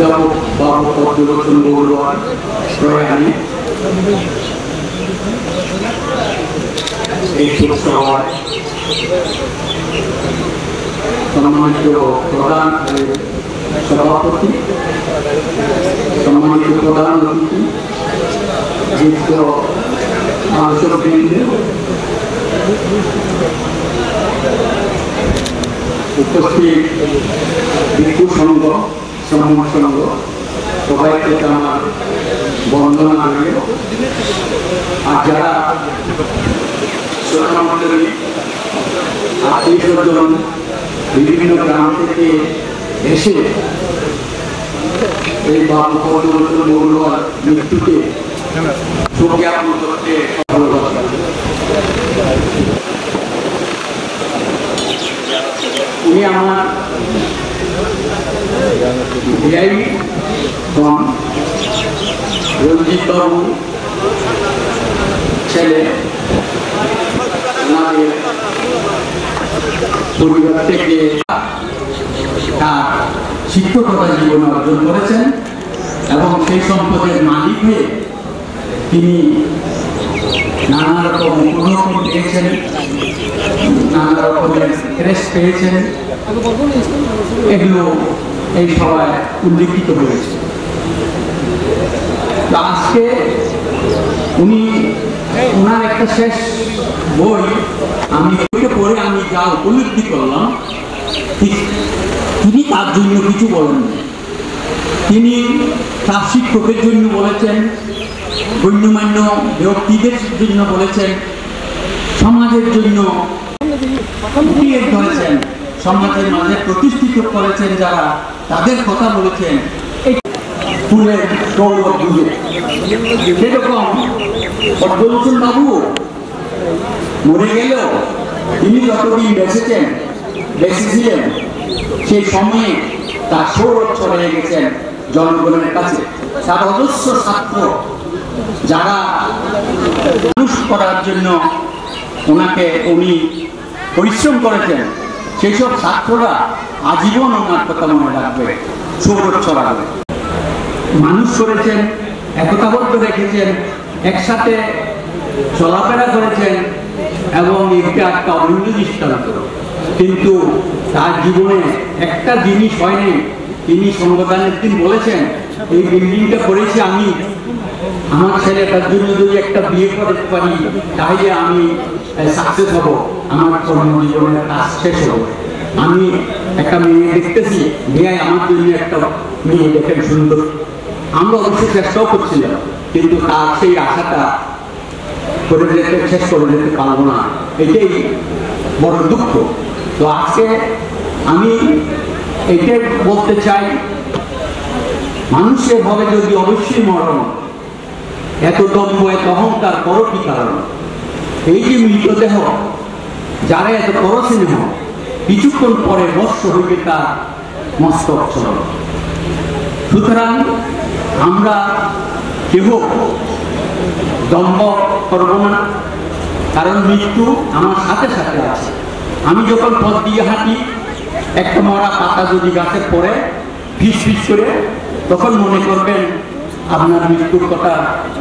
অধ্যাপক বাবু পদ্মলোচন বড়ুয়ার প্রয়াণে এই সভায় সম্মানিত প্রধান সভাপতি, সম্মানিত প্রধান অতিথি, যুক্ত আলোচকবৃন্দ, উপস্থিত ভিক্ষু সংঘ, শ্রমণ সংঘ, সবাইকে আমার বন্দনা রইল। আর যারা শ্রোতা মণ্ডলী, আত্মীয়স্বজন বিভিন্ন গ্রাম থেকে এসে এই বাবু পদ্মলোচন বড়ুয়ার মৃত্যুতে শোক জ্ঞাপন করতে উনি আমার রঞ্জিত বাবু ছেলে, ওনাদের পরিবার থেকে তার শিক্ষকতা জীবন অর্জন করেছেন এবং সেই সম্পদের মালিক হয়ে তিনি নানা রকম অনুভব পেয়েছেন, নানা রকমের ক্রেশ পেয়েছেন। এগুলো এই সভায় উল্লেখিত হয়েছে। আজকে উনি ওনার একটা শেষ বই আমি পড়ে আমি যা উপলব্ধি করলাম, তিনি তার জন্য কিছু বলেননি। তিনি তার শিক্ষকের জন্য বলেছেন, গণ্যমান্য ব্যক্তিদের জন্য বলেছেন, সমাজের জন্য ধরেছেন, সমাজের মাঝে প্রতিষ্ঠিত করেছেন যারা, তাদের কথা বলেছেন। এই ফুলের গৌরব বুঝে সেরকম পদ্মলোচন বাবু মরে গেলেও তিনি যতদিন বেঁচেছিলেন সেই সময়ে তার সৌরভ ছড়িয়ে গেছেন জনগণের কাছে। তার অজস্র ছাত্র যারা মানুষ করার জন্য উনি পরিশ্রম করেছেন, সেই সব ছাত্ররা আজীবন ওনার কথা মনে রাখবে, সৌরভ ছড়াবে। মানুষ করেছেন, একতাবদ্ধ রেখেছেন, একসাথে চলাফেরা করেছেন এবং এটা একটা অনন্য দৃষ্টান্ত। কিন্তু তার জীবনে একটা জিনিস হয়নি। তিনি সংবিধানের দিন বলেছেন, এই বিল্ডিংটা করেছি আমি, আমার ছেলেটার জন্য যদি একটা বিয়ে করতে পারি তাহলে আমি সাকসেস হব, আমার কর্মজীবনের কাজ শেষ হবে। আমি একটা মেয়ে দেখতেছি, মেয়ে আমার জন্য একটা মেয়ে দেখেন সুন্দর। আমরা অবশ্যই চেষ্টাও করছিলাম, কিন্তু তার সেই আশাটা শেষ করে যেতে পারবো না, এটাই বড় দুঃখ। তো আজকে আমি এটাই বলতে চাই, মানুষের ভাবে যদি অবশ্যই মরণ, এত দম্ভ, এত অহংকার করো কি কারণ? এই যে মৃতদেহ, যারা এত করো স্নেহ, কিছুক্ষণ পরে বর্ষ হইবে তার মস্তক চল। সুতরাং আমরা কেহ দম্ভ করব না, কারণ মৃত্যু আমার সাথে সাথে আছে। আমি যখন পথ দিয়ে হাঁটি, একটা মরা পাতা যদি গাছে পড়ে ফিস ফিস করে, তখন মনে করবেন আপনার মৃত্যুর কথা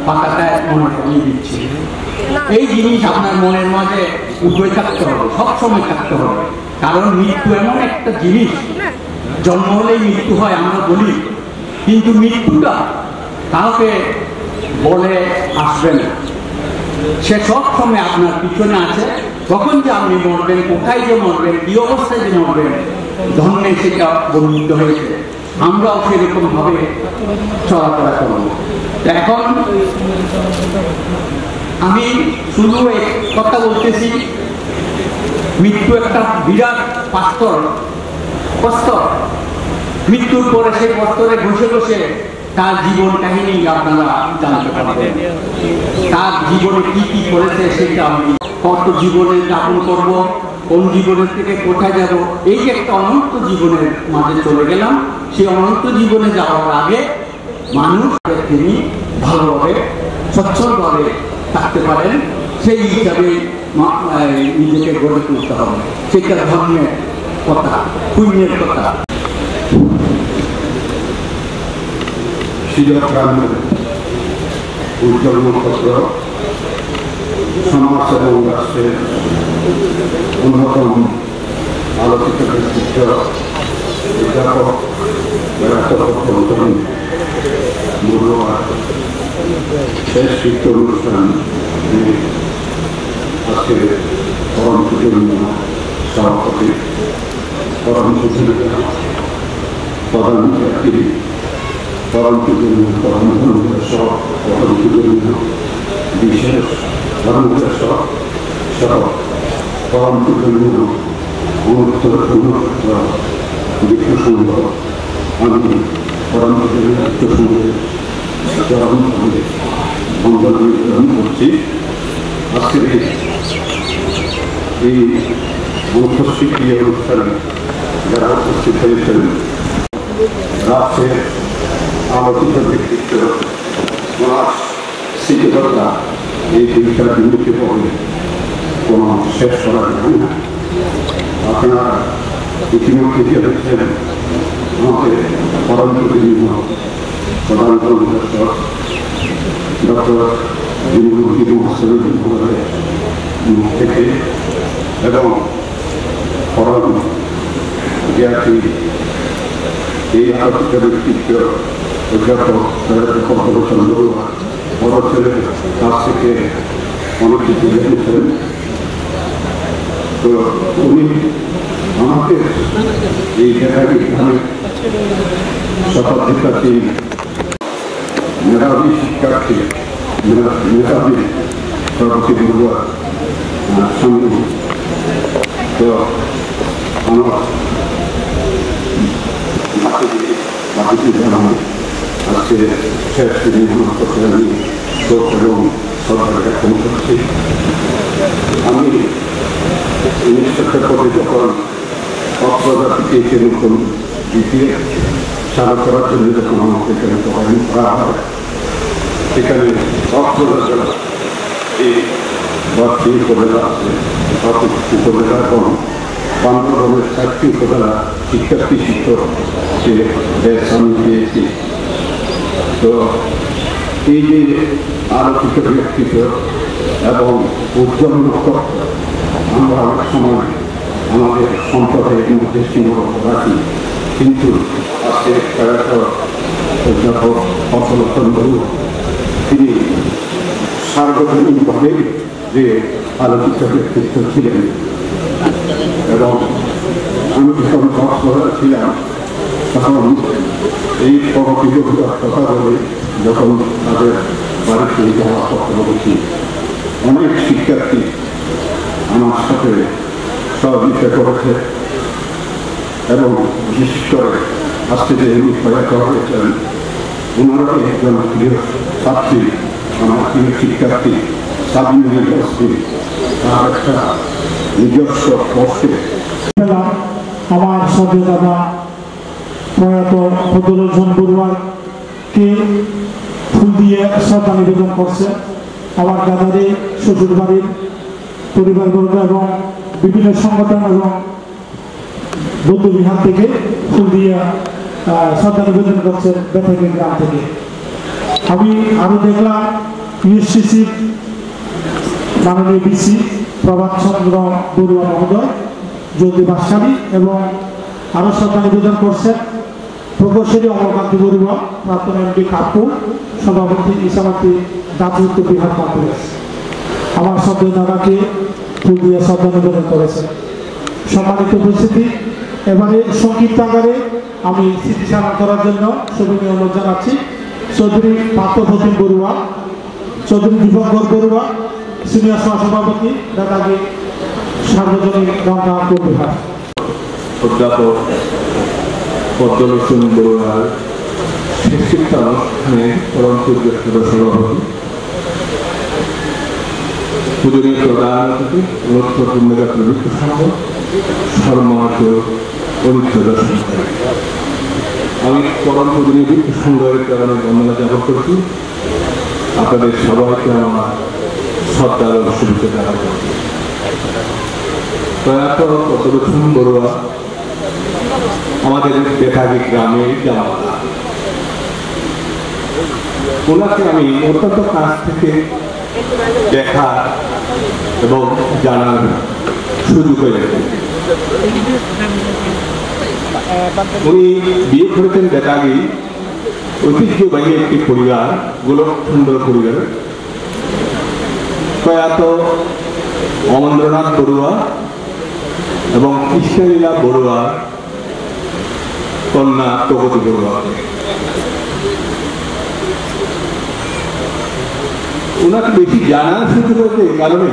পাতাটায় মনে করিয়ে দিচ্ছে। এই জিনিস আপনার মনের মাঝে উঠে থাকতে হবে, সবসময় থাকতে হবে। কারণ মৃত্যু এমন একটা জিনিস, জন্ম হলেই মৃত্যু হয় আমরা বলি, কিন্তু মৃত্যুটা কাউকে বলে আসবে না। সে সব সময় আপনার পিছনে আছে। কখন যে আপনি মরবেন, কোথায় যে মরবেন, কি অবস্থায় যে মরবেন, ধর্মে সেটা বর্ণিত হয়েছে। আমরাও সেরকম ভাবে চলাফেরা করব। এখন আমি শুধু কথা বলতেছি, মৃত্যু একটা বিরাট পাথর, মৃত্যুর পরে সেই পস্তরে বসে বসে তার জীবন কাহিনী আপনারা জানতে পারবেন। তার জীবনে কি কি করেছে সেটা আমি কত জীবনে যাপন করব, কোন জীবনের থেকে কোথায় যাব, এই যে একটা অনন্ত জীবনের মাঝে চলে গেলাম। সেই অনন্ত জীবনে যাওয়ার আগে মানুষ তিনি ভালোভাবে সচ্ছলভাবে থাকতে পারেন, সেই হিসাবে নিজেকে গড়ে তুলতে হবে। সেটা ধর্মের কথা, পুণ্যের কথা। শিরগ্রামের উজ্জ্বল নক্ষত্র, সমাজ এবং রাষ্ট্রের অন্যতম আলোচিত ব্যক্তিত্ব অধ্যাপক মূল্যবান শেষ শিক্ষা অনুষ্ঠান আজকে পরম পূজনীয় সভাপতি, পরম পূজনীয় প্রধান ব্যক্তি, পরম পূজনীয় পরম সহ পরম পূজনীয় বিশেষ ধর্মের সহ পরম পূজনীয় বিক্ষু সংঘ, আমি পরম পূজনীয় বিক্ষু সংঘের চরম বন্দনা বিতরণ করছি। আজকের এই অন্তঃশিক্ষীয় অনুষ্ঠানে যারা উপস্থিত হয়েছেন, রাষ্ট্রের আলোচিত ব্যক্তিত্ব ওনার স্মৃতিকতা এই দুইটা বিমুখে পড়ে কোনো শেষ করা যায় না। আপনারা ইতিমধ্যে দেখেছেন আমাদের পরম পূজনীয় প্রধান উপদেষ্টা ডক্টর মুখ থেকে এবং পরম জ্ঞাতি এই আলোচিত ব্যক্তিত্ব অধ্যাপক চন্দ্র বড় ছেলের কাছ থেকে অনেক কিছু দেখেছেন। তো উনি আমাকে এই জায়গায় শতাধিকারী মেধাবী শিক্ষার্থী, মেধাবী সভাপতি বড়ুয়ার সামনে তো আমার বাকি জানানো আজকে শেষ আমি শোক এবং সরকার জ্ঞাপন করছি। আমি 1973 যখন কক্সবাজারকে নতুন দ্বিতীয় চালু করার জন্য যখন আমাকে এখানে তৈরি করা হয়, সেখানে কক্সবাজার এই 10টি উপজেলা আছে, 10টি উপজেলা এবং বান্দরবানের 4টি উপজেলা শিক্ষার্থী শিক্ষক যে দেশ আমি পেয়েছি। তো এই যে আলোচিত ব্যক্তিত্ব এবং উজ্জ্বল নক্ষত্র আমরা অনেক সময় আমাদের সম্পদের মধ্যে সীমাবদ্ধ রাখি, কিন্তু আজকে অধ্যাপক চন্দ্র তিনি সার্বজনীনভাবে যে আলোচিত ব্যক্তিত্ব ছিলেন এবং আমি যখন কক্সবাজার ছিলাম তখন এই পরবর্তীতার কথা বলে যখন তাদের বাড়িতে যাওয়ার কথা বলেছি, অনেক শিক্ষার্থী আমার সাথে সহযোগিতা করেছে এবং বিশেষ করে আজকে যে বিষয়ে করা হয়েছেন ওনারা একজন প্রিয় ছাত্রী, আমার প্রিয় শিক্ষার্থী সাবিনা ইউনিভার্সিটি, তার একটা নিজস্ব কষ্টে আমার সঙ্গে দাদা প্রয়াত ফজলুল বড়ুয়ারকে ফুল দিয়ে শ্রদ্ধা নিবেদন করছে। আমার দাদারে শ্বশুর বাড়ির পরিবারবর্গ এবং বিভিন্ন সংগঠন এবং বৌদ্ধ বিহার থেকে ফুল দিয়ে শ্রদ্ধা নিবেদন করছে বেতাগী গ্রাম থেকে। আমি আরো দেখলাম ইউএসসিসির মাননীয় বিসি প্রভাত চন্দ্র বড়ুয়া মহোদয়, জ্যোতি বাসাবী এবং আরো শ্রদ্ধা নিবেদন করছেন প্রকৌশলী অমরকান্তি বড়ুয়া, প্রাক্তন এমপি কাকু, সভাপতি ইসামাতি জাতীয় বিহার কংগ্রেস। আমার শ্রদ্ধেয় দাদাকে ফুল দিয়ে শ্রদ্ধা নিবেদন করেছেন। সম্মানিত উপস্থিতি, এবারে সংক্ষিপ্ত আকারে আমি স্মৃতিচারণ করার জন্য সবিনয় অনুরোধ জানাচ্ছি চৌধুরী পার্থপ্রতিম বড়ুয়া, চৌধুরী দীপঙ্কর বড়ুয়া, সিনিয়র সহসভাপতি দাদাকে সার্বজনীন গঙ্গা বিহার। অধ্যাপক পদ্মলোচন বড়ুয়ার শিক্ষা অনুষ্ঠানে পরম পূজ্য সভাপতি, পূজনীয় প্রধান অতিথি, অনুষ্ঠপূর্ণ বিক্ষু সংঘ, সম্মানিত অনিত্য দর্শন। আমি পরম পূজনীয় বিক্ষু সংঘের কারণে বন্দনা জ্ঞাপন করছি। আপনাদের সবাইকে আমার শ্রদ্ধা এবং শুভেচ্ছা জ্ঞাপন করছি। প্রয়াত পদ্মলোচন বড়ুয়া আমাদের বেতাগী গ্রামের জামাতা। ওনাকে আমি অত্যন্ত কাছ থেকে দেখা এবং জানার সুযোগ হয়েছে। উনি বিয়ে করেছেন বেতাগি, ঐতিহ্যবাহী একটি পরিবার, গোলকচন্দ্র পরিবার। প্রয়াত অমরেন্দ্রনাথ বড়ুয়া এবং কৃষ্ণলীলা বড়ুয়া কন্যা প্রগতি বড়ুয়া। ওনাকে বেশি জানার সুযোগ হয়েছে এই কারণে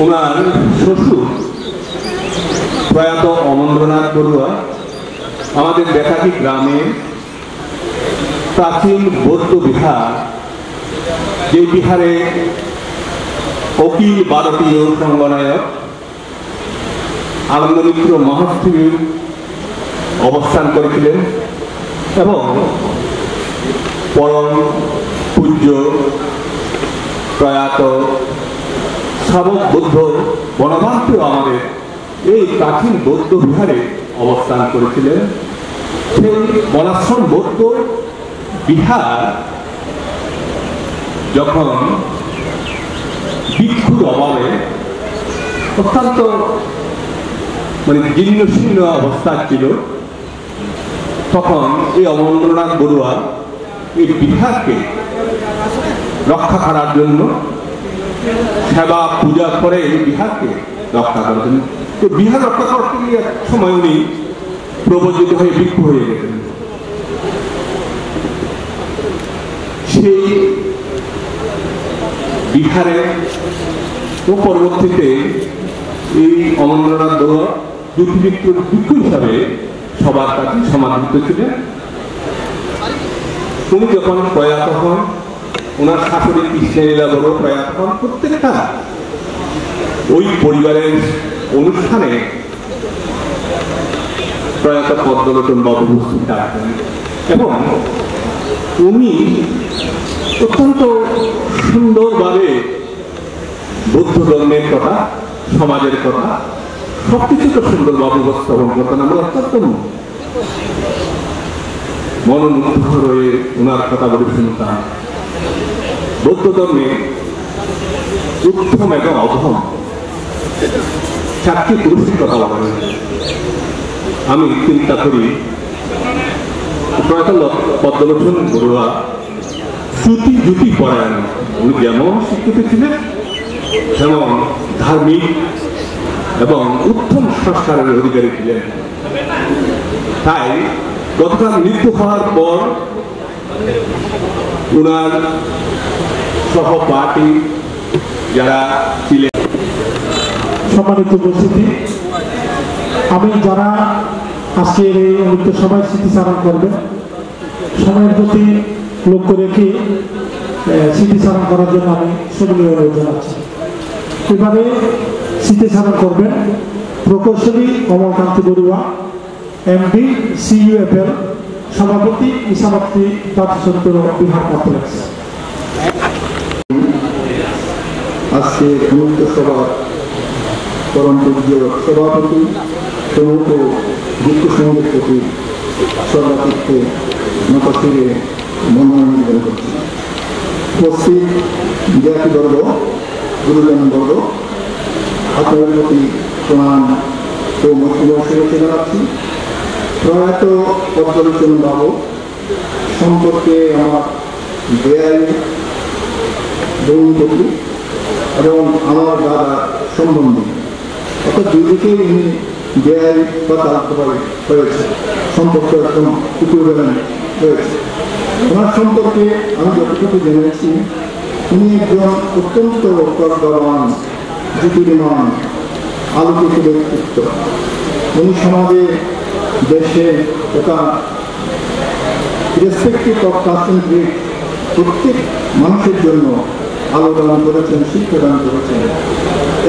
ওনার শ্বশুর প্রয়াত অমরেন্দ্রনাথ বড়ুয়া আমাদের বেতাগি গ্রামে প্রাচীন বৌদ্ধ বিহার, যে বিহারে অখিল ভারতীয় সংগনায়ক আনন্দমিত্র মহর্ষি অবস্থান করেছিলেন এবং পরম পূজ্য প্রয়াত শাবক বৌদ্ধ বনবান্তিও আমাদের এই প্রাচীন বৌদ্ধ বিহারে অবস্থান করেছিলেন। সেই বনাশ্রম বৌদ্ধ বিহার যখন ভিক্ষুর অভাবে অত্যন্ত জীর্ণ শীর্ণ অবস্থা ছিল, তখন এই অমরেন্দ্রনাথ বড়ুয়া এই বিহারকে রক্ষা করার জন্য সেবা পূজা করে এই বিহারকে রক্ষা করার জন্য, তো বিহার রক্ষা করতে গিয়ে এক সময় উনি প্রবর্তিত হয়ে ভিক্ষু হয়ে গেছেন। সেই বিহারে ও পরবর্তীতে এই অমরেন্দ্রনাথ বড়ুয়া জ্যোতির্বিক্ষুর ভিক্ষু হিসাবে সবার কাছে সমাদৃত ছিলেন। উনি যখন প্রয়াত হন, ওনার শাশুড়ি কৃষ্ণলীলা বড়ুয়া প্রয়াত হন, প্রত্যেকটা ওই পরিবারের অনুষ্ঠানে প্রয়াত পদ্মলোচন বাবু উপস্থিত থাকতেন এবং উনি অত্যন্ত সুন্দরভাবে বৌদ্ধ ধর্মের কথা, সমাজের কথা সবকিছু তো সুন্দরভাবে উপস্থাপন করতেন। আমরা অত্যন্ত মনোমুগ্ধ হয়ে ওনার কথা বলে শুনতাম। বৌদ্ধ ধর্মে উত্তম এবং অধম চারটি পুরুষের কথা বলা হয়েছে। আমি চিন্তা করি প্রয়াত পদ্মলোচন বড়ুয়া জ্যোতি পরায়ণ, উনি যেমন শিক্ষিত ছিলেন তেমন ধার্মিক এবং উত্তম সংস্কারের অধিকারী ছিলেন। তাই গতকাল মৃত্যু হওয়ার পর ওনার সহপাঠী যারা ছিলেন, সম্মানিত উপস্থিতি, আমি যারা আজকের এই নৃত্য সবাই স্মৃতিচারণ করবে, সময়ের প্রতি লক্ষ্য রেখে স্মৃতিচারণ করার জন্য আমি সবিনয় অনুরোধ জানাচ্ছি। এভাবে স্মৃতিচারণ করবেন প্রকৌশলী কমলকান্তি বড়ুয়া, এমডি CUFL, সভাপতি ইসামতি তাঁতশিল্প বিহার কমপ্লেক্স। আজকে অনুষ্ঠিত সভার পরম পূজ্য সভাপতি প্রমুখ ভিক্ষু সঙ্গের প্রতি সর্বাতিথ্যে নতশিরে বন্দনা নিবেদন করছি। উপস্থিত জ্ঞাতিবর্গ, গুরুজনবর্গ, আপনাদের প্রতি প্রণাম ও শুভেচ্ছা জানাচ্ছি। প্রয়াত পদ্মলোচন বাবু সম্পর্কে আমার বেয়াই বন্ধু এবং আমার দাদা সম্বন্ধী, অর্থাৎ দুই দিকেই ইনি বেয়াই কথা হয়েছে, সম্পর্ক একদম ইকুইভ্যালেন্ট হয়েছে। ওনার সম্পর্কে আমি যতটুকু জেনেছি, উনি একজন অত্যন্ত প্রজ্ঞাবান, জ্যোতির্মান, আলোকিত ব্যক্তিত্ব। উনি সমাজে, দেশে তথা রেসপেক্টিভ অফ কাস্টিং গ্রেড প্রত্যেক মানুষের জন্য আলো দান করেছেন, শিক্ষাদান করেছেন।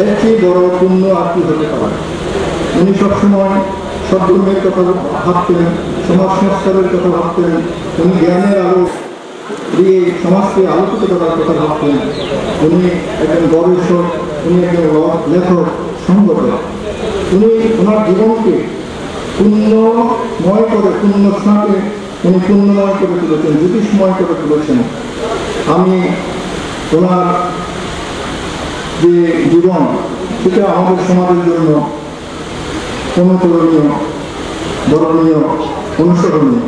এর চেয়ে বড় পুণ্য আর কি হতে পারে। উনি সবসময় সদ্গুণের কথা ভাবতেন, সমাজ সংস্কারের কথা ভাবতেন, উনি জ্ঞানের আলো দিয়ে সমাজকে আলোকিত করার কথা ভাবতেন। উনি একজন গবেষক, উনি একজন লেখক, সংগঠক। উনি ওনার জীবনকে পুণ্যময় করে পুণ্যস্থানকে উনি পুণ্যময় করে তুলেছেন, জ্যোতিষময় করে তুলেছেন। আমি ওনার যে জীবন সেটা আমাদের সমাজের জন্য অনুকরণীয়, বরণীয়, অনুসরণীয়।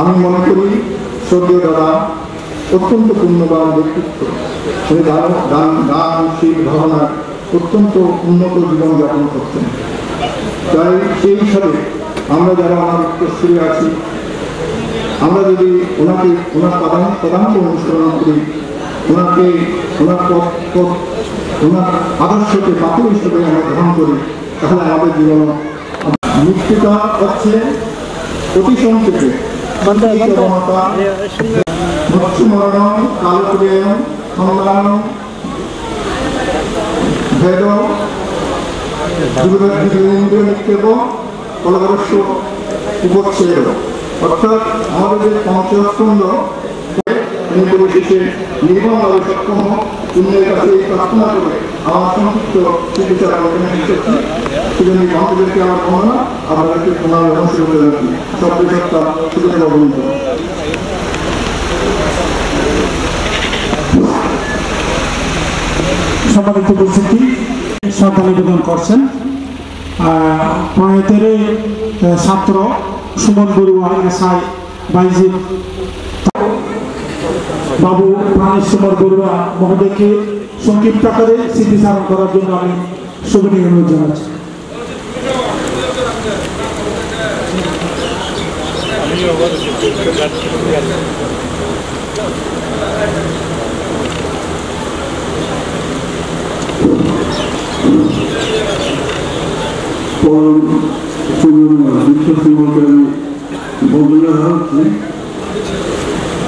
আমি মনে করি স্বর্গীয় দাদা অত্যন্ত পুণ্যবান ব্যক্তিত্ব। উনি দান শীল ভাবনার অত্যন্ত উন্নত জীবনযাপন করতেন। তাই সেই হিসাবে আমরা যারা আমার উত্তরসূরি আছি, আমরা যদি ওনার পদাঙ্ক অনুসরণ করি, ওনার আদর্শকে পাথর হিসেবে আমরা গ্রহণ করি, তাহলে আমাদের জীবন মৃত্যুটা হচ্ছে অতি সংক্ষেপে মৃত্যুমরণ কালক্রিয়ম সংগ্রাম ভেদ ইন্দ্রিয় নিক্ষেপ কলবরস্য উপচ্ছেদ। অর্থাৎ আমাদের যে পঞ্চস্কন্ধ পরিশেষে নির্মলভাবে সক্ষম পুণ্যের কাছে এই প্রার্থনা করে আমার সংক্ষিপ্ত চিকিৎসা সেজন্য আমাদেরকে আমার কামনা আপনাদেরকে পুনরায় অনুষ্ঠিত করে রাখি। সর্বসত্তা শুধু বলুন। সম্মানিত উপস্থিতি, শ্রদ্ধা নিবেদন করছেন প্রয়াতের ছাত্র সুমন বড়ুয়া এসআই বাইজিৎ বাবু প্রাণেশ্বর বড়ুয়া মহোদয়কে সংক্ষিপ্ত আকারে স্মৃতিচারণ করার জন্য আমি শুভেচ্ছা অনুরোধ জানাচ্ছি।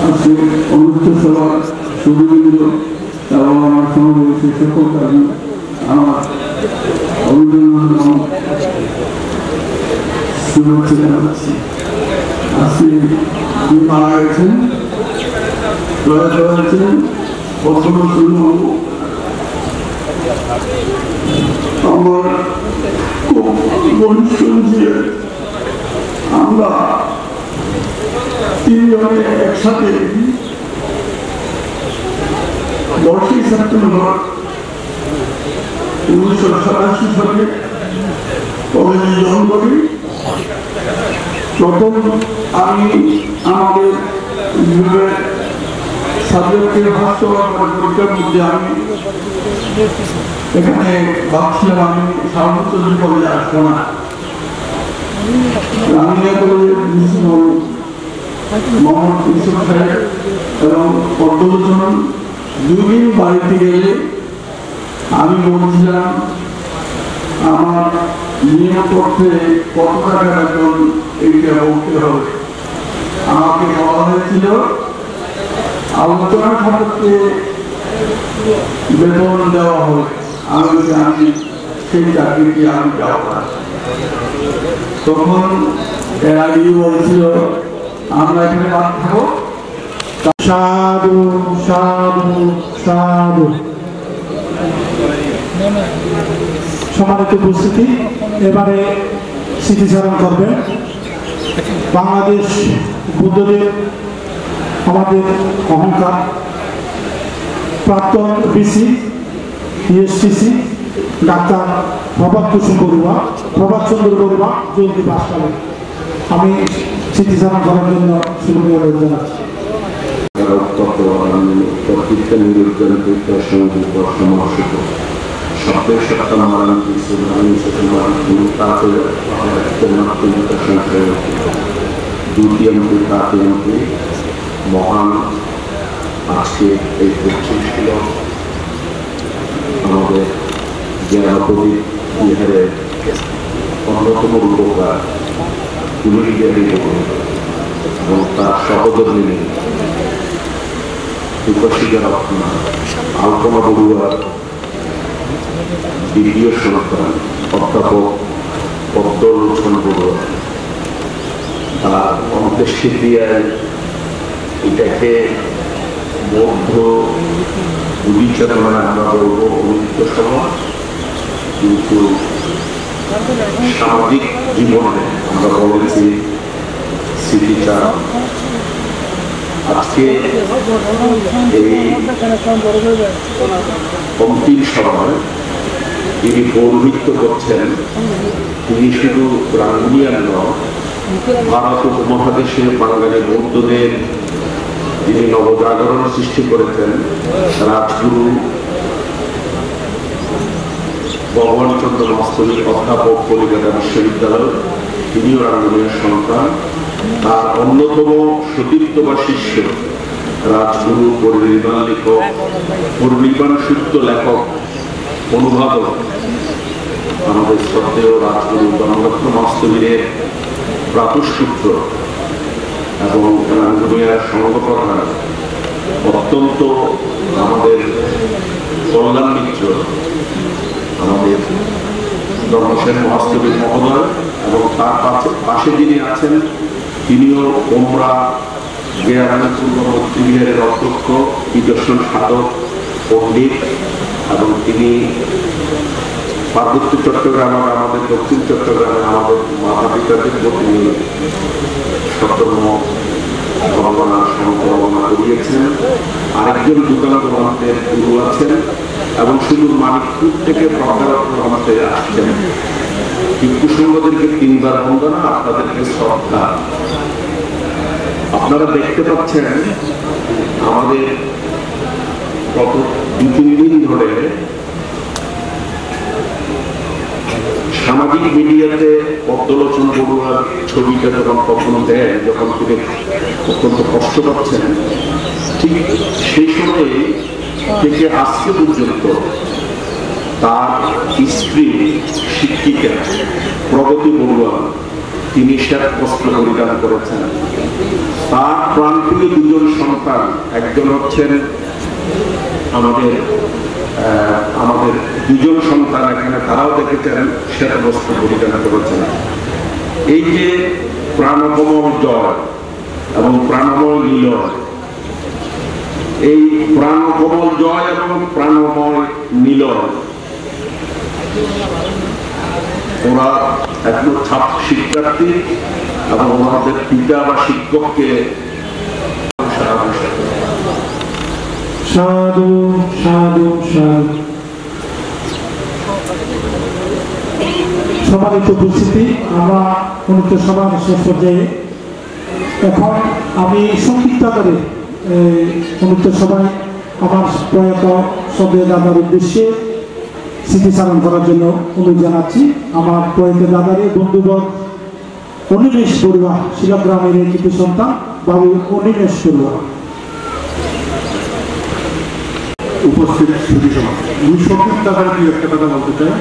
আজকে অনুষ্ঠিত সভার সুবিধা এবং আমার সঙ্গে রয়েছে সকল কাজী আমার অভিনন্দন শুভেচ্ছা জানাচ্ছি। আজকে মারা গেছেন, প্রয়াত হয়েছেন আমার বন্ধু। আমরা তিনজনে একসাথে 10ই সেপ্টেম্বর 1987 সালে কলেজে জয়েন করি। প্রথম আমি আমাদের সাবজেক্টের বাস্তবায়ন পরীক্ষার মধ্যে আমি এখানে ভাবছিলাম আমি সাধারণত কলেজে আসবো না, রাঙ্গিয়া কলেজের প্রিন্সিপাল মোহাম্মদ ইউসুফ সাহেব এবং পর্যবেক্ষণ 2 দিন বাড়িতে গেলে আমি বলছিলাম আমার নিয়োগপত্রে কত টাকা বেতন এইটা বলতে হবে। আমাকে বলা হয়েছিল আলোচনা সাপেক্ষে বেতন দেওয়া হবে। আমি সেই চাকরিটি আমি যাবো না। তখন এর আগেই বলছিল আমরা এখানে বাদ থাকবো। সাধু সাধু সাধু। সম্মানিত উপস্থিতি, এবারে স্মৃতিচারণ করবেন বাংলাদেশ বুদ্ধদেব, আমাদের অহংকার, প্রাক্তন বিসি ইএসটিসি ডাক্তার প্রভাত চন্দ্র বড়ুয়া জলদি বাসকালে। আমি স্মৃতিচারণ করার জন্য শুভেচ্ছা জানাচ্ছি। মহান আজকে এই পরিচয় ছিল আমাদের জ্ঞানপদী বিহারের অন্যতম রূপকার এবং তার সহধর্মিনী বিকশিকা রত্না আলপনা বড়ুয়ার দ্বিতীয় সন্তান অধ্যাপক পদ্মলোচন বড়ুয়া। তার অন্ত্যেষ্টিক্রিয়ায় এটাকে বৌদ্ধ বুদ্ধিচেতনায় আমরা বলবো অমৃত সমাজ, কিন্তু সামাজিক জীবনে আমরা বলেছি স্মৃতিচারণ। আজকে এই অন্তিম সভায় তিনি পৌরোহিত্য করছেন। তিনি শুধু রাঙ্গুনিয়ার নয়, ভারত উপমহাদেশে বাঙালি বৌদ্ধদের যিনি নবজাগরণ সৃষ্টি করেছেন, রাজগুরু ভগবান চন্দ্র মস্তলী অধ্যাপক কলিকাতা বিশ্ববিদ্যালয়, তিনিও রাঙ্গুনিয়ার সন্তান। তার অন্যতম সতীর্থ বা শিষ্য রাজগুরু পরিনির্বাণ লেখক, পরিনির্বাণ সূত্র লেখক, অনুবাদক আমাদের শ্রদ্ধেয় রাজগুরু গণরত্ন মস্তবীরের প্রাতঃপুত্র এবং রাঙ্গুনিয়ার সংঘপ্রধান অত্যন্ত আমাদের কল্যাণ মিত্র আমাদের ধর্মসেন মহাস্তবীর মহোদয়, এবং তার পাশে যিনি আছেন তিনিও ওমরা গেরানা পূর্ববর্তী বিহারের অধ্যক্ষ, বিদর্শন সাধক, পণ্ডিত, এবং তিনি পার্বত্য চট্টগ্রাম আর আমাদের দক্ষিণ চট্টগ্রামে আমাদের মাতা পিতাদের প্রতি সতর্ম ভগবানা সম্ভাবনা করিয়েছেন। আরেকজন দোকান গ্রন্থের গুরু আছেন এবং শুধু মানিকপুর থেকে প্রজ্ঞারত্ন গ্রন্থে আসছেন। টিপু সংঘদেরকে 3 বার বন্দনা, আপনাদেরকে শ্রদ্ধা। আপনারা দেখতে পাচ্ছেন আমাদের গত 2-3 দিন ধরে সামাজিক মিডিয়াতে পদ্মলোচন বড়ুয়ার ছবিটা যখন কখনো দেন, যখন তিনি অত্যন্ত কষ্ট পাচ্ছেন, ঠিক সেই সময়ে থেকে আজকে পর্যন্ত তার স্ত্রী শিক্ষিকা প্রগতি বড়ুয়া তিনি শ্বেত বস্ত্র পরিধান করেছেন। তার প্রাণপ্রিয় 2জন সন্তান, একজন হচ্ছেন আমাদের 2জন সন্তান এখানে তারাও দেখেছেন শ্বেত বস্ত্র পরিধান করেছেন। এই যে প্রাণকমল জয় এবং প্রাণময় নীলয়, এই প্রাণকমল জয় এবং প্রাণময় নীলয় ওরা একজন ছাত্র শিক্ষার্থী এবং ওনাদের পিতা বা শিক্ষককে সাধু সাধু সাধু। সম্মানিত উপস্থিতি, আমরা অনুষ্ঠিত সভার শেষ পর্যায়ে। এখন আমি সংক্ষিপ্ত করে অনুষ্ঠিত সভায় আমার প্রয়াত শ্রদ্ধেয় দাদার উদ্দেশ্যে স্মৃতিচারণ করার জন্য অনুরোধ জানাচ্ছি। আমার প্রয়াত দাদারে বন্ধুবর অনিমেষ বড়ুয়া, শিলাগ্রামের একটি সন্তান বাবু অনিমেষ বড়ুয়া। উপস্থিত সুধী সমাজ, আমি সংক্ষিপ্ত আকারে একটা কথা বলতে চাই।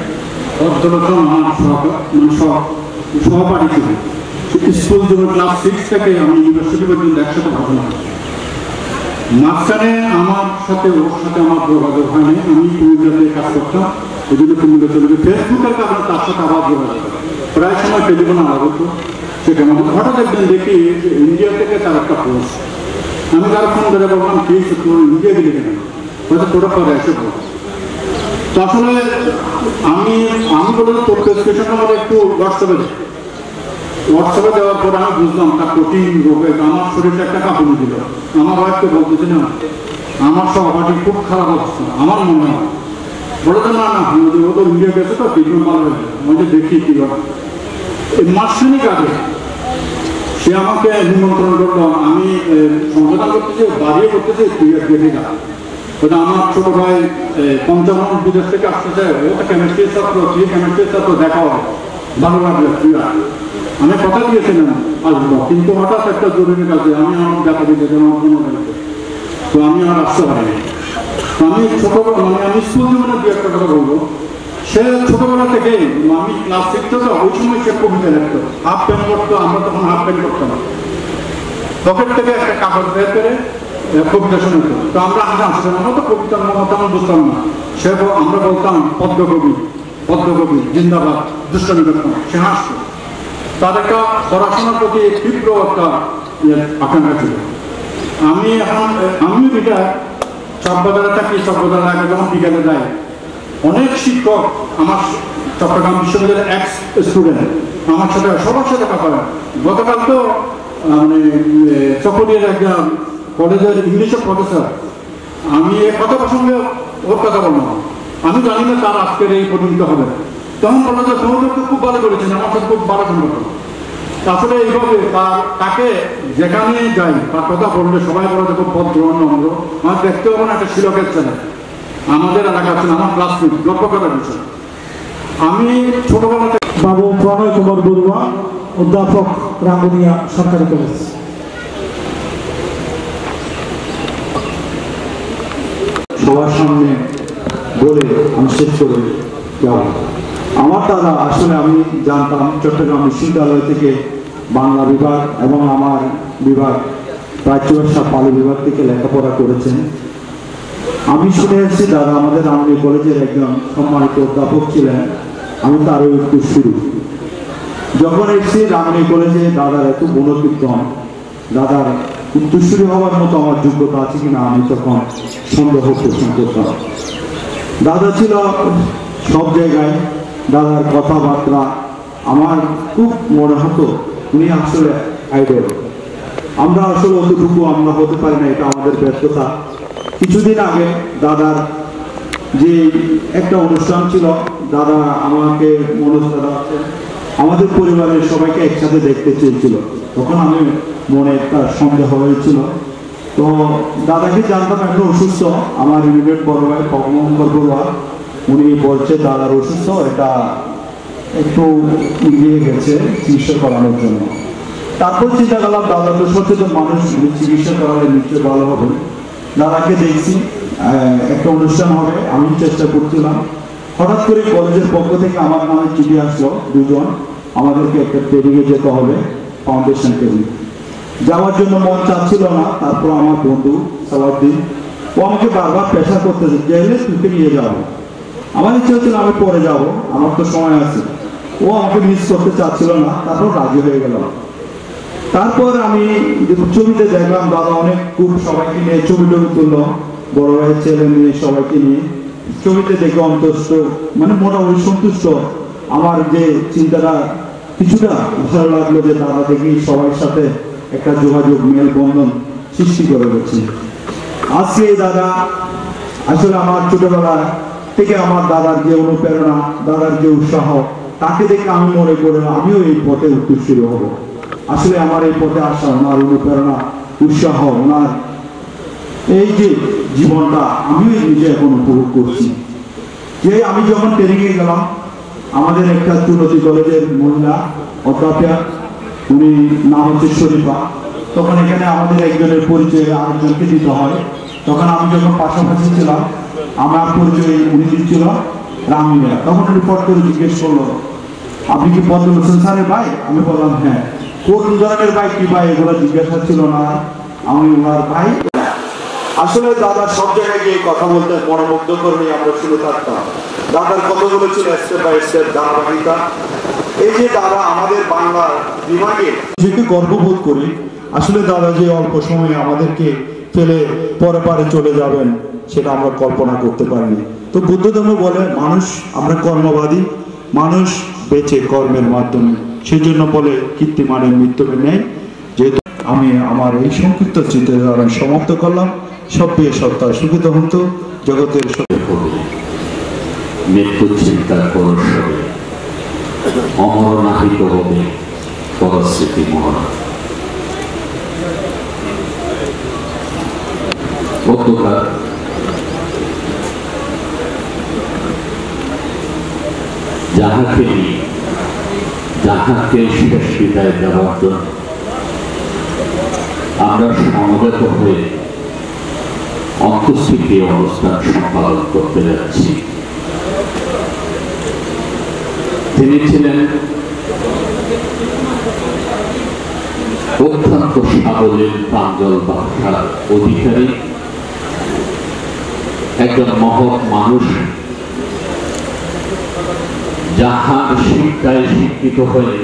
পদ্মলোচন আমার সহপাঠী ছিল। স্কুল জীবন ক্লাস 6 থেকে আমি ইউনিভার্সিটি পর্যন্ত একসাথে পড়াশোনা করছি। মাঝখানে আমার সাথে ওর সাথে আমার যোগাযোগ হয়নি। আমি কুমিল্লাতে কাজ করতাম, এই জন্য কুমিল্লা চলে গেছি। ফেসবুকের কারণে তার সাথে আবার যোগাযোগ হয়, প্রায় সময় টেলিফোন আলাপ হতো। সেখানে হঠাৎ একদিন দেখি যে ইন্ডিয়া থেকে তার একটা পোস্ট। আমি তার ফোন করে বললাম, কি তোর ইন্ডিয়া গেলে কেন? হয়তো তোরা পরে এসে বল। তো আসলে আমি বললাম তোর প্রেসক্রিপশন আমার একটু হোয়াটসঅ্যাপে দেওয়ার পরে আমি বুঝলাম তার কঠিন রোগে আমার শরীরটা একটা কাঁপুনি দিল। আমার ওয়াইফকে বলতেছি না, আমার সহপাঠী খুব খারাপ অবস্থা, আমার মনে হয়। বলে তো না ও তো ইন্ডিয়া গেছে, তো ট্রিটমেন্ট ভালো হয়েছে। আমি দেখি কি হয়। এই মাসখানিক আগে সে আমাকে নিমন্ত্রণ করলো। আমি সংশোধন করতেছি, বাড়িয়ে করতেছি, তুই আর দেখে যা। ওটা আমার ছোট ভাই 55 বিদেশ থেকে আসতেছে, ওটা কেমিস্ট্রির ছাত্র, তুই কেমিস্ট্রির ছাত্র, দেখা হবে, ভালো লাগবে, তুই আর। আমি কথা দিয়েছিলাম আসবো, কিন্তু হঠাৎ একটা জরুরি কাজে আমি আমার দেখা দিতে তো আমি আর আসতে পারিনি। তো আমি ছোটবেলা আমি স্কুল জীবনে 2-1 কথা বলবো। সে ছোটবেলা থেকে আমি ক্লাস 6 থেকে ওই সময় সে কবিতা লিখতো, হাফ প্যান্ট করতো। আমরা তখন হাফ প্যান্ট করতাম, পকেট থেকে একটা কাগজ বের করে কবিতা শুনতো। তো আমরা আসতাম, আমরা তো কবিতার মতো আমরা বুঝতাম না। সে আমরা বলতাম পদ্মকবি জিন্দাবাদ, দুষ্টামি করতাম। সে হাসতো। তার একটা পড়াশোনার প্রতি তীব্র একটা আকাঙ্ক্ষা ছিল। আমি এটা চকবাজারে থাকি, চকবাজার আগে যখন বিকালে যাই, অনেক শিক্ষক আমার চট্টগ্রাম বিশ্ববিদ্যালয়ের এক্স স্টুডেন্ট আমার সাথে সবার সাথে কথা হয়। গতকাল তো মানে চকরিয়ার একটা কলেজের ইংলিশের প্রফেসর, আমি এই কথাটার সঙ্গে ওর কথা বললাম, আমি জানি না তার আজকের এই পর্যন্ত হবে। তখন বললো যে সৌরভকে খুব ভালো করেছেন, আমার সাথে খুব ভালো সম্পর্ক। তারপরে এইভাবে তাকে যেখানে যাই তার কথা বললে সবাই বলে যে খুব ভদ্র নম্র, আমার দেখতে হবে না একটা শিলকের ছেলে, আমাদের এলাকা ছিল, আমার ক্লাসমেট, গল্প করার বিষয়। আমি ছোটবেলা থেকে বাবু প্রণয় কুমার বড়ুয়া, অধ্যাপক, রাঙ্গুনিয়া সরকারি কলেজ। সবার সামনে বলে আমি শেষ করে যাব। আমার দাদা আসলে আমি জানতাম চট্টগ্রাম বিশ্ববিদ্যালয় থেকে বাংলা বিভাগ এবং আমার বিভাগ প্রাচ্যভাষা পালি বিভাগ থেকে লেখাপড়া করেছেন। আমি শুনে এসেছি দাদা আমাদের রাঙ্গুনিয়া কলেজের একজন সম্মানিত অধ্যাপক ছিলেন, আমি তার ওই একটু শুরু। যখন এসেছি রাঙ্গুনিয়া কলেজে দাদার এত গুণকীর্তন, দাদার উত্তরসূরি হওয়ার মতো আমার যোগ্যতা আছে কিনা আমি তখন সন্দেহ পোষণ করতাম। দাদা ছিল সব জায়গায়, দাদার কথাবার্তা আমার খুব মনে হতো উনি আসলে আইডল। আমরা আসলে অতটুকু আমরা হতে পারি না, এটা আমাদের ব্যর্থতা। কিছুদিন আগে দাদার যে একটা অনুষ্ঠান ছিল, দাদা আমাকে মনোজ দাদা আছেন, আমাদের পরিবারের সবাইকে একসাথে দেখতে চেয়েছিল। তখন আমি মনে একটা সন্দেহ হয়েছিল। তো দাদাকে জানতাম একটু অসুস্থ, আমার ইমিডিয়েট বড় ভাই পবনমঙ্গল বড়ুয়া, উনি বলছে দাদার অসুস্থ, এটা একটু এগিয়ে গেছে চিকিৎসা করানোর জন্য। তারপর চিন্তা করলাম দাদা তো সচেতন মানুষ, চিকিৎসা করালে নিশ্চয় ভালো হবে। দাদাকে দেখছি একটা অনুষ্ঠান হবে, আমি চেষ্টা করছিলাম। হঠাৎ করে কলেজের পক্ষ থেকে আমার নামে চিঠি আসলো, দুজন, আমাদেরকে একটা ট্রেনিংয়ে যেতে হবে, ফাউন্ডেশন ট্রেনিং। যাওয়ার জন্য মন চাচ্ছিল না। তারপর আমার বন্ধু সালাউদ্দিন, ও আমাকে বারবার প্রেশার করতেছে, গেলে তুই নিয়ে যাবো। আমার ইচ্ছা হচ্ছিল আমি পরে যাব, আমার তো সময় আছে। ও আমাকে মিস করতে চাচ্ছিল না, তারপর রাজি হয়ে গেলাম। তারপর আমি ছবিতে দেখলাম দাদা অনেক খুব সবাইকে নিয়ে ছবি তুললো, বড় ভাইয়ের ছেলে মেয়ে সবাইকে নিয়ে। ছবিতে দেখে অন্তষ্ট মানে মোটামুটি সন্তুষ্ট। আমার যে চিন্তাটা কিছুটা ভালো লাগলো যে দাদা দেখি সবার সাথে একটা যোগাযোগ মেলবন্ধন সৃষ্টি করে গেছে। আজকে দাদা আসলে আমার ছোটবেলা থেকে আমার দাদার যে অনুপ্রেরণা, দাদার যে উৎসাহ, তাকে দেখে আমি মনে করি আমিও এই পথে উত্তরসূরি হব। আসলে আমার এই পথে আসা ওনার অনুপ্রেরণা, উৎসাহ, ওনার এই যে জীবনটা আমিও নিজে এখন উপভোগ করছি। যে আমি যখন ট্রেনিংয়ে গেলাম, আমাদের একটা চুনতি কলেজের মহিলা অধ্যাপিকা, উনি নাম হচ্ছে শরীফা, তখন এখানে আমাদের একজনের পরিচয় আরেকজনকে দিতে হয়। তখন আমি যখন পাশাপাশি ছিলাম, আমার পরিচয় উনি দিচ্ছিল রাঙ্গুনিয়া। তখন উনি পট করে জিজ্ঞেস করলো, আপনি কি বদরুল হোসেন স্যারের ভাই? আমি বললাম হ্যাঁ। কোন ধরনের ভাই কি ভাই এগুলো জিজ্ঞাসা ছিল না, আমি ওনার ভাই। আসলে দাদা সব জায়গায় গিয়ে কথা বলতে মনোমুগ্ধ করে আমরা শুনে থাকতাম। দাদার কতগুলো ছিল স্টেপ বাই স্টেপ ধারাবাহিকতা। এই যে দাদা আমাদের বাংলা বিভাগে যেকে গর্ববোধ করি। আসলে দাদা যে অল্প সময়ে আমাদেরকে ফেলে পরে পারে চলে যাবেন সেটা আমরা কল্পনা করতে পারিনি। তো বুদ্ধ ধর্ম বলে মানুষ, আমরা কর্মবাদী, মানুষ বেঁচে কর্মের মাধ্যমে, সেই জন্য বলে কীর্তিমানের মৃত্যু নেই। যেহেতু আমি আমার এই সংক্ষিপ্ত চিন্তাধারা সমাপ্ত করলাম। সভ্যে সত্তা সুখিত হন্তু, জগতের মৃত্যু চিন্তার পরশবে অমরনাহিত হবে পরস্মৃতি মহড়া। অন্ধকার যাহাকে নিয়ে যাহাকে শেষ বিদায় দেওয়ার জন্য আমরা সমবেত হয়ে অন্ত্যেষ্টিক্রিয়া অনুষ্ঠান সম্পাদন করতে যাচ্ছি। তিনি ছিলেন অত্যন্ত সাবলীল প্রাঞ্জল ভাষার অধিকারী, একজন মহৎ মানুষ, যাহার শিক্ষায় শিক্ষিত হয়ে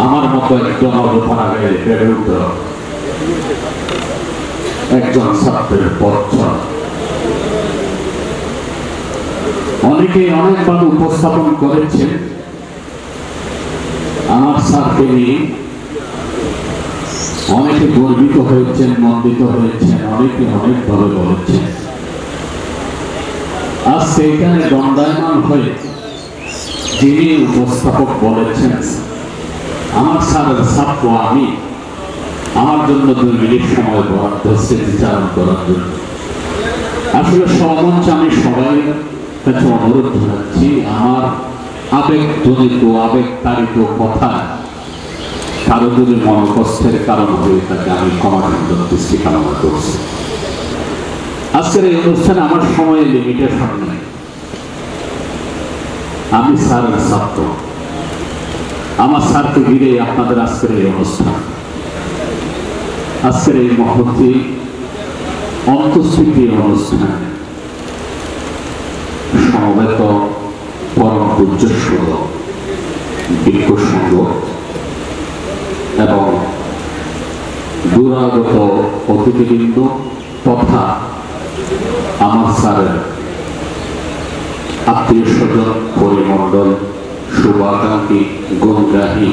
আমার মতো একজন অবতারাগারে বেড়ে উঠল একজন ছাত্রের পথ। অনেকে অনেকবার উপস্থাপন করেছেন আমার স্যারকে নিয়ে, অনেকে গর্বিত হয়েছেন, নন্দিত হয়েছেন, অনেকে অনেকভাবে বলেছেন। আজকে এখানে দণ্ডায়মান হয়ে যিনি উপস্থাপক বলেছেন, আমার স্যারের ছাত্র আমি, আমার জন্য 2 মিনিট সময় বরাদ্দ স্মৃতিচারণ করার জন্য। আসলে সর্বোচ্চ আমি সবাই কাছে অনুরোধ জানাচ্ছি, আমার আবেগজনিত আবেগতাড়িত কথা কারো যদি মনোকষ্টের কারণ হয়ে থাকে আমি ক্ষমা সুন্দর দৃষ্টি কামনা করছি। আজকের এই অনুষ্ঠানে আমার সময়ে লিমিটেশন নেই। আমি স্যারের ছাত্র, আমার স্যারকে ঘিরে আপনাদের আজকের এই অনুষ্ঠান, আজকের এই মহতি অন্তঃস্থিতি অনুষ্ঠান সমবেত পরম পূজ্যস্বর বৃক্ষ সংঘ এবং দূরাগত অতিথিবৃন্দ তথা আমার স্যারের আত্মীয় স্বজন, পরিমণ্ডল, শুভাকাঙ্ক্ষী, গুণগ্রাহী,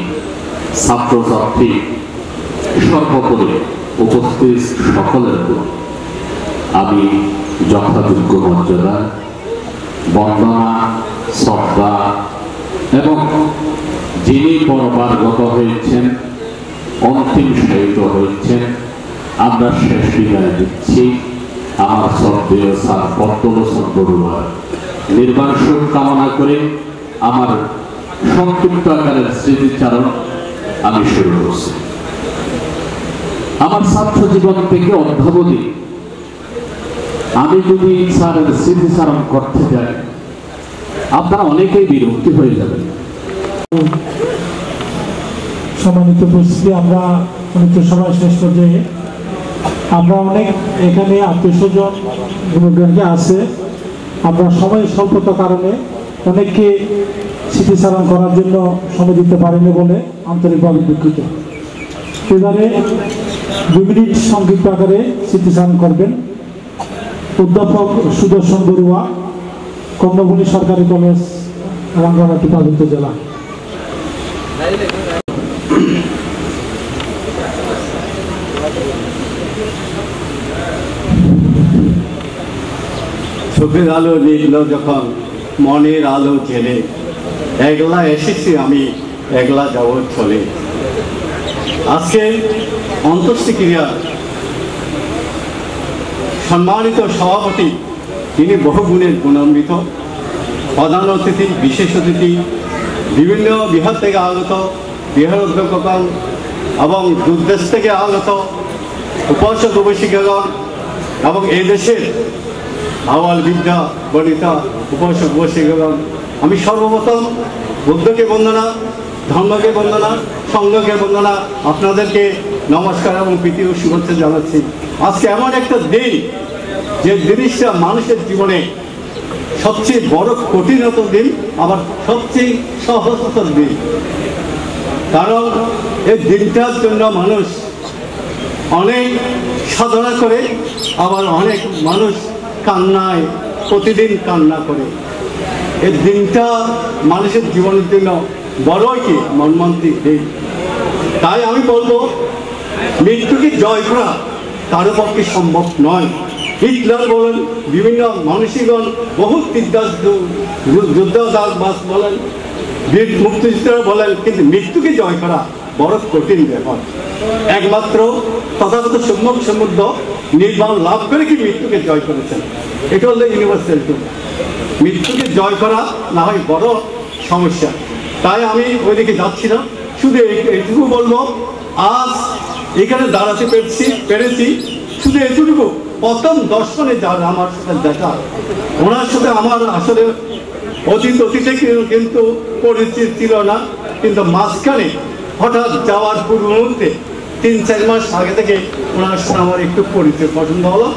ছাত্রছাত্রী, সর্বোপরি উপস্থিত সকলের আমি যথাযোগ্য মর্যাদা, বন্দনা, শ্রদ্ধা এবং যিনি পরপারগত হয়েছেন, অন্তিম শায়িত হয়েছেন, আমরা শেষ বিদায় দিচ্ছি আমার শ্রদ্ধেয় স্যার পদ্মলোচন বড়ুয়ার নির্বাণ সুখ কামনা করে আমার সংক্ষিপ্ত আকারের স্মৃতিচারণ আমি শুরু করছি। আমার ছাত্র জীবন থেকে অদ্যাবধি আমি যদি স্যারের স্মৃতিচারণ করতে যাই আপনারা অনেকেই বিরক্তি হয়ে যাবেন। সম্মানিত উপস্থিতি, আমরা অনেক সময় শেষ পর্যায়ে আমরা অনেক এখানে আত্মীয় স্বজন গুণগ্রাহী আছে, আমরা সময় স্বল্পতার কারণে অনেককে স্মৃতিচারণ করার জন্য সময় দিতে পারিনি বলে আন্তরিকভাবে দুঃখিত। এবারে 2 মিনিট সংক্ষিপ্ত আকারে স্মৃতিচারণ করবেন অধ্যাপক সুদর্শন বড়ুয়া, কর্ণফুলী সরকারি কলেজ, রাঙ্গামাটি, পার্বত্য জেলা। চোখের আলো নিল যখন মনের আলো জেলে, একলা এসেছি আমি একলা যাব চলে। আজকে অন্ত্যেষ্টিক্রিয়া সম্মানিত সভাপতি, তিনি বহুগুণের গুণান্বিত, প্রধান অতিথি, বিশেষ অতিথি, বিভিন্ন বিহার থেকে আগত বিহার অধ্যক্ষগণ এবং দূরদেশ থেকে আগত উপাসক উপাসিকাগণ এবং এই দেশের আওয়াল বিদ্যা বনিতা উপাসক উপাসিকাগণ, আমি সর্বপ্রথম বুদ্ধকে বন্দনা, ধর্মকে বন্দনা, সংঘকে বন্দনা, আপনাদেরকে নমস্কার এবং প্রীতি ও শুভেচ্ছা জানাচ্ছি। আজকে এমন একটা দিন যে জিনিসটা মানুষের জীবনে সবচেয়ে বড় কঠিনতর দিন, আবার সবচেয়ে সহজতর দিন। কারণ এই দিনটার জন্য মানুষ অনেক সাধনা করে, আবার অনেক মানুষ কান্নায় প্রতিদিন কান্না করে। এই দিনটা মানুষের জীবনের জন্য বড়ই কি মর্মান্তিক দিন। তাই আমি বলবো, মৃত্যুকে জয় করা কারো পক্ষে সম্ভব নয়। হিটলার বলেন, বিভিন্ন মানসিকগণ, বহু যোদ্ধাবাস বলেন, বীর মুক্তিযোদ্ধারা বলেন, কিন্তু মৃত্যুকে জয় করা বড় কঠিন ব্যাপার। একমাত্র তথাগত সম্যক সমুদ্র নির্বাণ লাভ করে কি মৃত্যুকে জয় করেছেন। এটা হলো ইউনিভার্সাল ট্রুথ। মৃত্যুকে জয় করা না হয় বড় সমস্যা। তাই আমি ওইদিকে যাচ্ছি না, শুধু এইটুকু বলবো, আজ এখানে দাঁড়াতে পেরেছি শুধু এটুকু, প্রথম দর্শনে যারা আমার সাথে দেখা, ওনার সাথে আমার আসলে অতীতে কিন্তু পরিচিত ছিল না, কিন্তু মাঝখানে হঠাৎ যাওয়ার পূর্ব মুহূর্তে 3-4 মাস আগে থেকে ওনার সাথে আমার একটু পরিচয় পছন্দ হলো।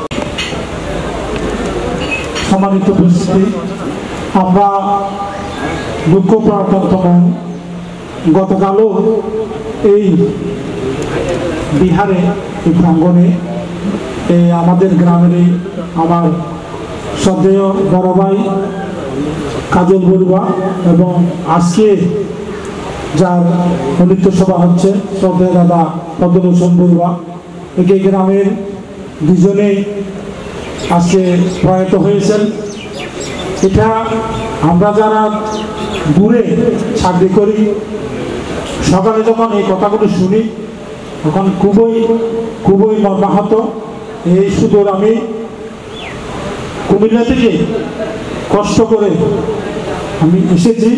সম্মানিত উপস্থিতি, আমরা দুঃখ প্রার্থনা গতকালও এই বিহারে এই প্রাঙ্গণে এই আমাদের গ্রামের আমার শ্রদ্ধেয় বড় ভাই কাজল বড়ুয়া এবং আজকে যার নৃত্য সভা হচ্ছে শ্রদ্ধেয় দাদা পদ্মলোচন বড়ুয়া। এই গ্রামের দুজনেই আজকে প্রয়াত হয়েছেন। এটা আমরা যারা দূরে চাকরি করি সকালে যখন এই কথাগুলো শুনি তখন খুবই মর্মাহত। এই সুদূর আমি কুমিল্লা থেকে কষ্ট করে আমি এসেছি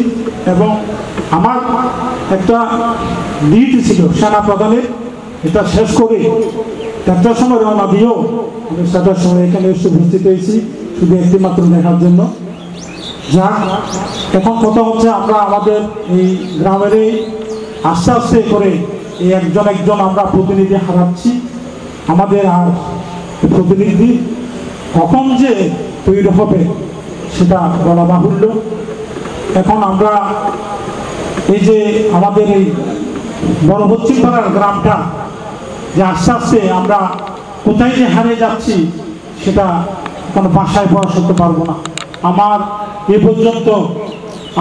এবং আমার একটা ডিউটি ছিল সেনা প্রধানের, এটা শেষ করে 4টার সময় রওনা দিয়েও আমি 7টার সময় এখানে এসে উপস্থিত হয়েছি শুধু একটি মাত্র দেখার জন্য। যা এখন কথা হচ্ছে আমরা আমাদের এই গ্রামের আস্তে আস্তে করে এই একজন আমরা প্রতিনিধি হারাচ্ছি। আমাদের আর প্রতিনিধি কখন যে তৈরি হবে সেটা বলা বাহুল্য। এখন আমরা এই যে আমাদের এই বড় পশ্চিমপাড়ার গ্রামটা যে আস্তে আস্তে আমরা কোথায় যে হারিয়ে যাচ্ছি সেটা কোনো ভাষায় প্রকাশ করতে পারবো না। আমার এ পর্যন্ত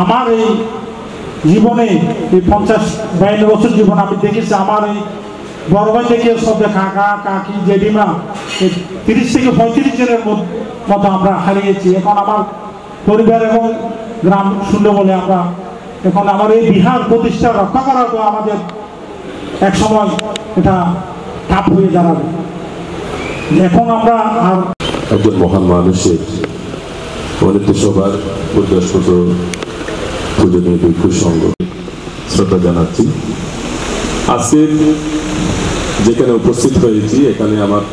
আমার এই জীবনে এই 50-52 বছর জীবন আমি দেখেছি আমার এই বড় ভাই থেকে সব কাকা কাকি জেঠিমা এই 30 থেকে 35 জনের মতো আমরা হারিয়েছি। এখন আমার পরিবার এবং গ্রাম শূন্য বলে আমরা এখন আমার এই বিহার প্রতিষ্ঠা রক্ষা করা তো আমাদের এক সময় এটা টাফ হয়ে দাঁড়াবে। এখন আমরা আর একজন মহান মানুষের নৃত্য সভার উদ্দেশ্যত পূজনীয় ভিক্ষু সংঘ শ্রদ্ধা জানাচ্ছি। আজকে যেখানে উপস্থিত হয়েছি এখানে আমার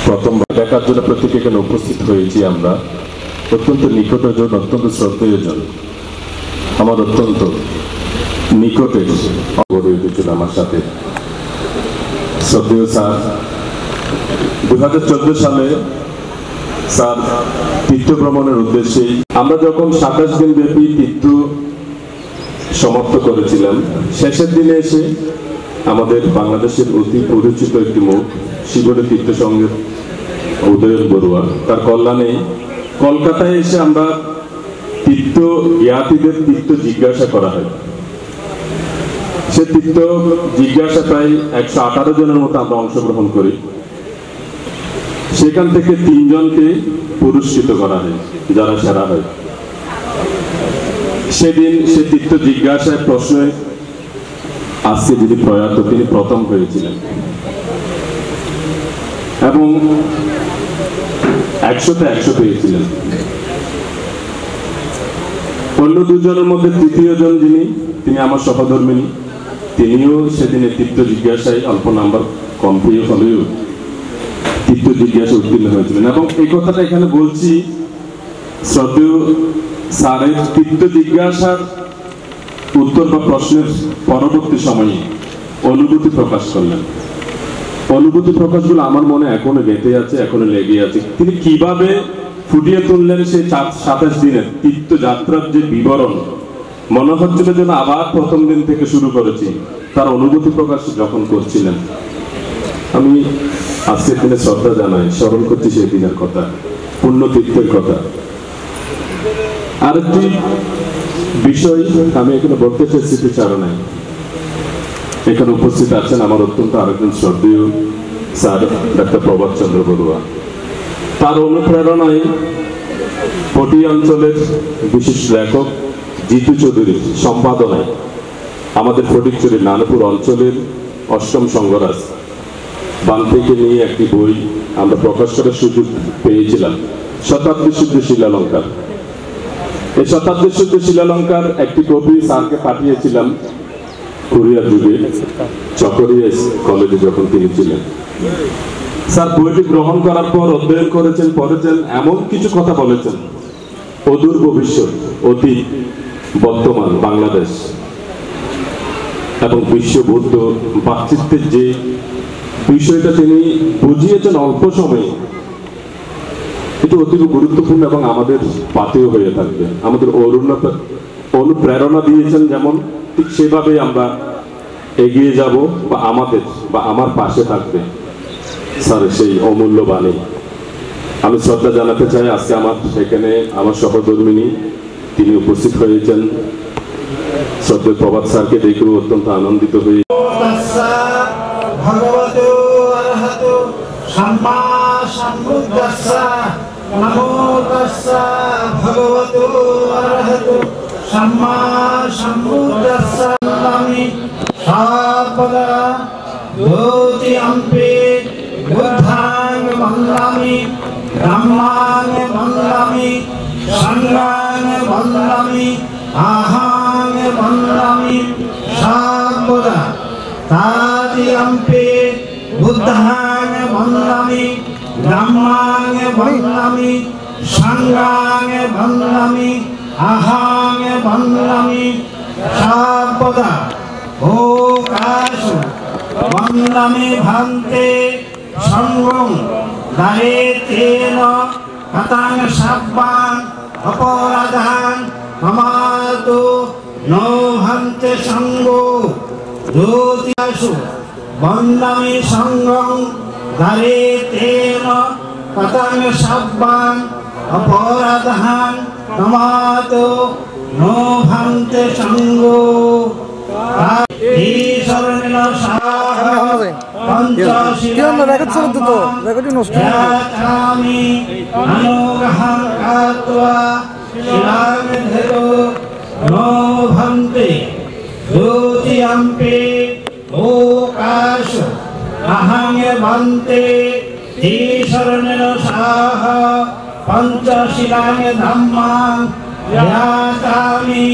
প্রথমবার দেখার জন্য প্রত্যেকে এখানে উপস্থিত হয়েছি। আমরা অত্যন্ত নিকটজন, অত্যন্ত শ্রদ্ধেয়জন, আমার অত্যন্ত নিকটের গড়ে উঠেছিল আমার সাথে। শ্রদ্ধেয় স্যার 2014 সালে স্যার তীর্থ ভ্রমণের উদ্দেশ্যে আমরা যখন 27 দিন ব্যাপী তীর্থ সমাপ্ত করেছিলাম, শেষের দিনে এসে আমাদের বাংলাদেশের অতি পরিচিত একটি মুখ শিবরে তীর্থ সংঘের উদয়ন বড়ুয়া তার কল্যাণে কলকাতায় এসে আমরা তীর্থ জ্ঞাতিদের তীর্থ জিজ্ঞাসা করা হয়। সে তীর্থ জিজ্ঞাসা প্রায় 118 জনের মতো আমরা অংশগ্রহণ করি। সেখান থেকে 3 জনকে পুরস্কৃত করা হয় যারা সেরা হয়। সেদিন সে তীর্থ জিজ্ঞাসায় প্রশ্নে আজকে যিনি প্রয়াত তিনি প্রথম হয়েছিলেন এবং 100-তে 100 পেয়েছিলেন। অন্য 2 জনের মধ্যে তৃতীয় জন যিনি তিনি আমার সহধর্মিনী, তিনিও সেদিনে তীর্থ জিজ্ঞাসায় অল্প নাম্বার কম পেয়ে হলেও তীর্থ জিজ্ঞাসা উত্তীর্ণ হয়েছিলেন। এবং এই কথাটা এখানে বলছি শ্রদ্ধেয় স্যারের তীর্থ জিজ্ঞাসার উত্তর বা প্রশ্নের পরবর্তী সময়ে অনুভূতি প্রকাশ করলেন। অনুভূতি প্রকাশগুলো আমার মনে এখনো গেঁথে আছে, এখনো লেগে আছে। তিনি কিভাবে ফুটিয়ে তুললেন সেই 27 দিনের তীর্থযাত্রার যে বিবরণ, মনে হচ্ছিল যেন আবার প্রথম দিন থেকে শুরু করেছি। তার অনুভূতি প্রকাশ যখন করছিলেন আমি আজকের দিনে শ্রদ্ধা জানাই, স্মরণ করছি সেই দিনের কথা, পুণ্য তীর্থের কথা। আরেকটি বিষয় আমি এখানে বলতে চাই, স্মৃতিচারণায় এখানে উপস্থিত আছেন আমার অত্যন্ত আরেকজন শ্রদ্ধেয় স্যার ডাক্তার প্রভাত চন্দ্র বড়ুয়া। তার অনুপ্রেরণায় পটি অঞ্চলের বিশেষ লেখক জিতু চৌধুরীর সম্পাদনায় আমাদের ফটিকছড়ির নানপুর অঞ্চলের 8ম সংঘরাজ বান থেকে নিয়ে একটি বই আমরা প্রকাশ করার সুযোগ পেয়েছিলাম, শতাব্দী শুদ্ধ শিলালঙ্কার। এই শতাব্দী শুদ্ধ শিলালঙ্কার একটি কপি স্যারকে পাঠিয়েছিলাম কোরিয়ার যুগে চকরিয়া কলেজে যখন তিনি ছিলেন। স্যার বইটি গ্রহণ করার পর অধ্যয়ন করেছেন, পড়েছেন, এমন কিছু কথা বলেছেন অদূর ভবিষ্যৎ, অতীত, বর্তমান বাংলাদেশ এবং বিশ্ব বৌদ্ধ ভাতৃত্বের যে বিষয়টা তিনি বুঝিয়েছেন অল্প সময়ে, এটি অতীব গুরুত্বপূর্ণ এবং আমাদের পাথেয় হয়ে থাকবে। আমাদের অনুপ্রেরণা দিয়েছেন যেমন, ঠিক সেভাবেই আমরা এগিয়ে যাব বা আমাদের বা আমার পাশে থাকবে স্যার সেই অমূল্য বাণী। আমি শ্রদ্ধা জানাতে চাই আজকে আমার সেখানে আমার সহধর্মিনী তিনি উপস্থিত হয়েছেন, শ্রদ্ধেয় প্রভাত স্যারকে দেখেও অত্যন্ত আনন্দিত হই। ভগবতো অরহতো সম্মা সম্বুদ্ধাস্সা নমো তাস্সা ভগবতো অরহতো সম্মা সম্বুদ্ধাস্সা নামি সর্বদা দ্বিতীয়ম্পি বুদ্ধাং বন্দামি ধম্মাং বন্দামি সংঘাং বন্দামি আহাং বন্দামি সর্বদা তাদিয়ম্পি বুদ্ধাং বন্দামি ধম্মাং বন্দামি সংঘাং বন্দামি আহাং বন্দামি সর্বদা ওকাশু বন্দামি ভান্তে সংঘং দারেতেন কতাং সাব্বাং অপরাধাং মমাতু নো ভান্তে সংঘো দ্বিতীয়াসু বন্দামি সংঘং দারেতেন কতাং সাব্বাং অপরাধাং মমাতু নো ভান্তে সংঘো ঈশ্বরেণ সাহা পঞ্চাশি অনুগ্রহং কাত্বা শিলাং ধেরো নো ভন্তে দ্বিতীয়ম্পি ওকাশু অহং ভন্তে ঈশ্বরেণ সাহা পঞ্চশীলাং ধম্মাং ধ্যায়ামি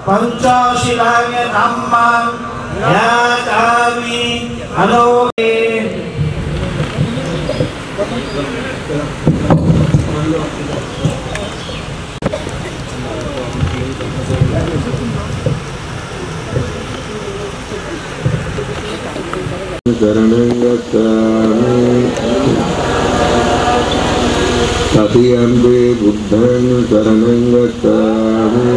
পঞ্চশীলাং ধম্মাং ধ্যায়ামি আলোকে शरणं गच्छामि तथैवम्पि बुद्धं शरणं गच्छामि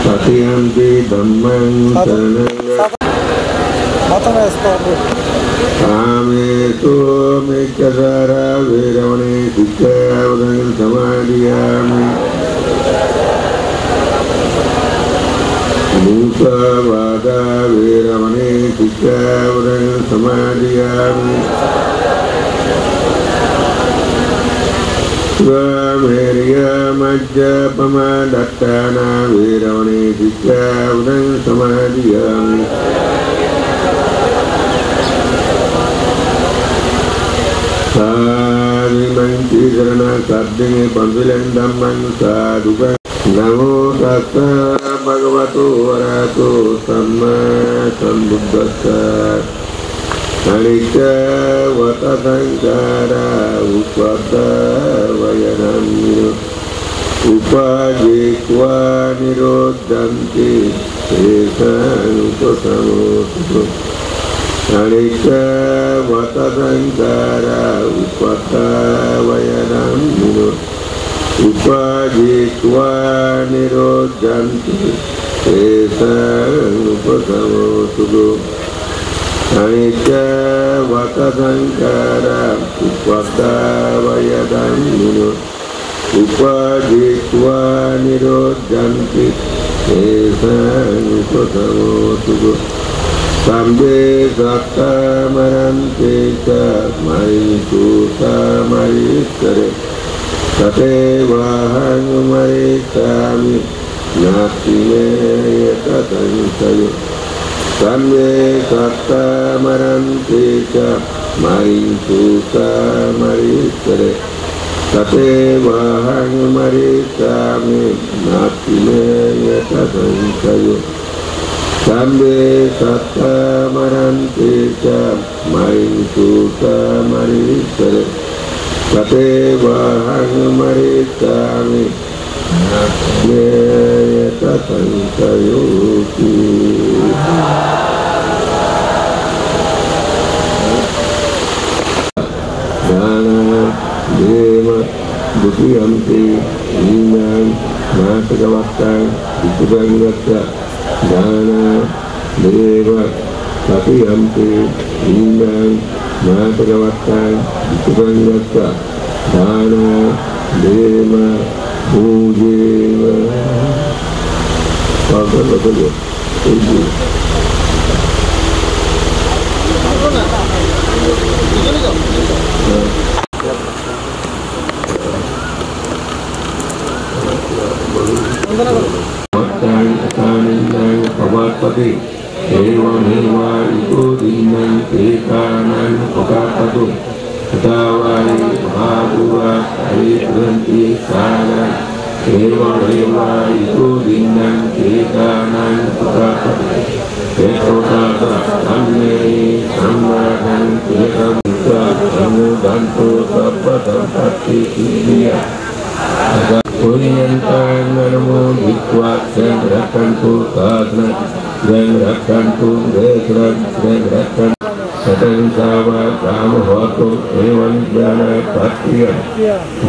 तथैवम्पि धम्मं शरणं कामेषु मिच्छाचारा वीरमणि शिक्षापदं समादयामि मूषवादा वीरमणि शिक्षापदं समादयामि स्वमेर्यमज्जपमदत्ताना वीरमणि शिक्षापदं समादयामि साधिमन्ति शरणसद्दिनि पंविलन्दमं साधुकं नमो तस्सा भगवतो वरतो सम्मा सम्बुद्धस्सा अनिच्च वतसंकारा उपद्रवयनम्यो उपजित्वा निरोधन्ति तेषामुपशमोऽस्तु अनिच्च वतसंकारा उपद्रवयनम्यो उपजित्वा निरोधन्ति तेषामुपशमोऽस्तु अनिच्च वतसंकारा उपद्रवयनम्यो उपजित्वा निरोधन्ति तेषामुपशमोऽस्तु सम्बे सत्तामरन्ते च मयि मरीश्वरे तथैवाहं मरीष्यामि नास्ति मे संशयो सम्बे सत्तामरन्ते च मयि मरीश्वरे तथैवाहं मरीष्यामि नास्ति मे संशयो सम्बे सत्तामरन्ते च मयि मरीश्वरे तथैवाहं मरीष्यामि नास्ति संशयोऽपि देव द्वितीयम्पि हीनां नाटकवक्तां विद्युभङ्गच्च दाना देव तथैवम्पि हीनां नाटकवक्तां विद्युभङ्गच्च दाना देव पूजेव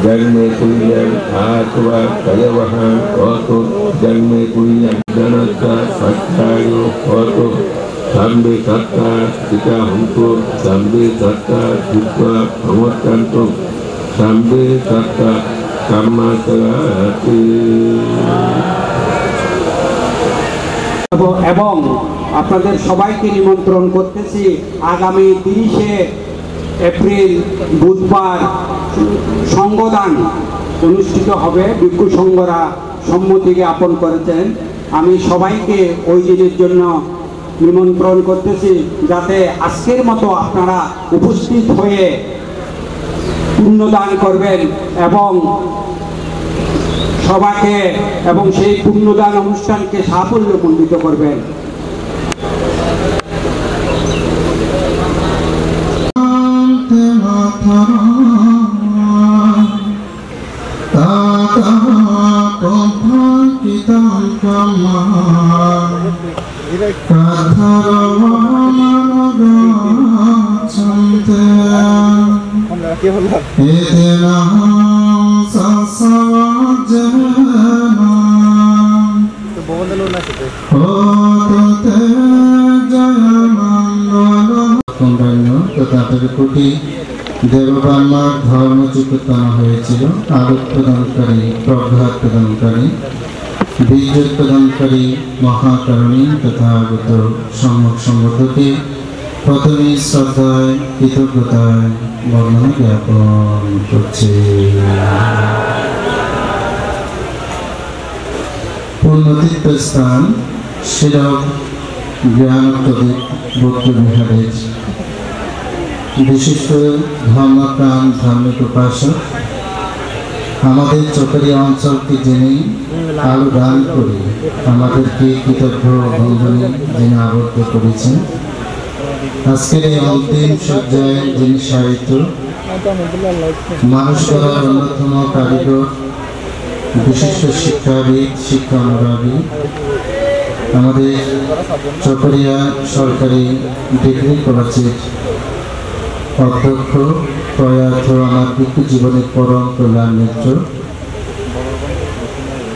जन्मे कुल्यं आत्वा कयवहां होतु जन्मे कुल्यं जनता सत्तायो होतु संबे सत्ता चिता हुंतु संबे सत्ता चित्वा प्रवर्तन्तु संबे सत्ता कर्माचरति এবং আপনাদের সবাইকে নিমন্ত্রণ করতেছি আগামী 30 এপ্রিল বুধবার সংগদান অনুষ্ঠিত হবে। ভিক্ষু সংঘরা সম্মতি জ্ঞাপন করেছেন। আমি সবাইকে ওই দিনের জন্য নিমন্ত্রণ করতেছি, যাতে আজকের মতো আপনারা উপস্থিত হয়ে পুণ্যদান করবেন এবং সবাইকে এবং সেই পুণ্যদান অনুষ্ঠানকে সাফল্যমণ্ডিত করবেন। দেবব্রহ্মার ধর্মচিকিৎসানো হয়েছিল। আলোক প্রদানকারী, প্রঘাত প্রদানকারী, বীর্য প্রদানকারী মহাকারণী তথাগত সম্যক সম্বন্ধকে প্রথমে শ্রদ্ধায় কৃতজ্ঞতায় বর্ণনা জ্ঞাপন করছে। পুণ্যতীর্থ স্থান শিরক জ্ঞানপ্রদীপ বৌদ্ধ বিহারের বিশিষ্ট ধর্মপ্রাণ ধার্মিক উপাসক আমাদের চকরিয়া অঞ্চলকে যিনি আলো দান করে আমাদেরকে কৃতজ্ঞ বন্ধনে যিনি আবদ্ধ করেছেন, আজকের এই অন্তিম সজ্জায় যিনি সাহিত্য মানুষ করার অন্যতম কারিগর, বিশিষ্ট শিক্ষাবিদ, শিক্ষা অনুরাগী, আমাদের চকরিয়া সরকারি ডিগ্রি কলেজের অধ্যক্ষ, প্রয়াত আমার ভিক্ষু জীবনের পরম কল্যাণ মিত্র,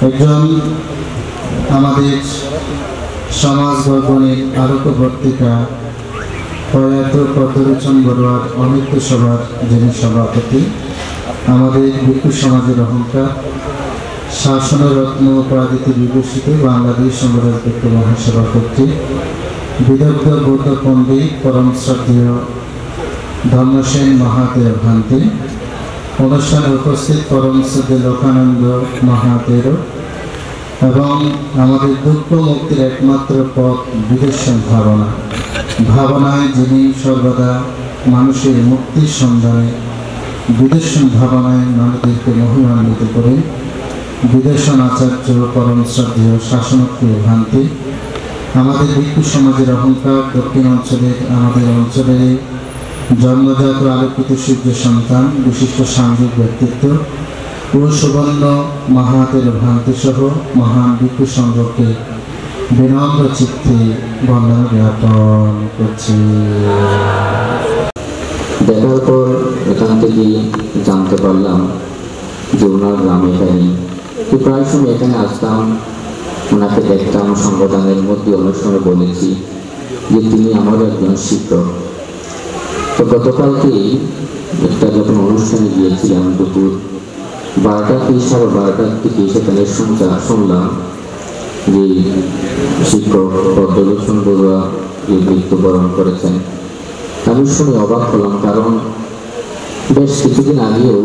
একজন আমাদের সমাজ গঠনের আলোকবর্তিকা প্রয়াত পদ্মলোচন বড়ুয়ার অমৃত সভার যিনি সভাপতি, আমাদের ভিক্ষু সমাজের অহংকার, শাসনের রত্ন উপাধিতে বিভূষিত বাংলাদেশ সংগ্রাম ভিক্ষু মহাসভা কর্তৃক বিদগ্ধ বৌদ্ধ পণ্ডিত পরম শ্রদ্ধেয় ধর্মসেন মহাতের ভান্তি, অনুষ্ঠানে উপস্থিত পরম শ্রদ্ধেয় লোকানন্দ মহাতের এবং আমাদের দুঃখ মুক্তির একমাত্র পথ বিদর্শন ভাবনা, ভাবনায় যিনি সর্বদা মানুষের মুক্তির সন্ধানে বিদর্শন ভাবনায় মানুষদেরকে মহিমান্বিত করে বিদর্শন আচার্য পরম শ্রদ্ধেয় শাসনপ্রিয় ভান্তি, আমাদের ভিক্ষু সমাজের অহংকার, দক্ষিণ অঞ্চলের আমাদের অঞ্চলের জন্মজাত আলোকিত সূর্য সন্তান, বিশিষ্ট সাংঘিক ব্যক্তিত্ব ও সুবর্ণ মহাতের ভ্রান্তি সহ মহান ভিক্ষু সংঘকে বিনম্র চিত্তে বন্দনা জ্ঞাপন করছি। দেখার পর এখান থেকে জানতে পারলাম যে ওনার গ্রাম এখানে, তো প্রায় সময় এখানে আসতাম, ওনাকে দেখতাম, সংগঠনের মধ্যে অনুষ্ঠানে বলেছি যে তিনি আমারও একজন শিক্ষক। তো গতকালকে একটা যখন অনুষ্ঠানে গিয়েছিলাম দুপুর 12টা থেকে 12:30 সেখানে শুনলাম যে শিক্ষক পদ্মলোচন বড়ুয়া মৃত্যুবরণ করেছেন। আমি শুনে অবাক হলাম, কারণ বেশ কিছুদিন আগেও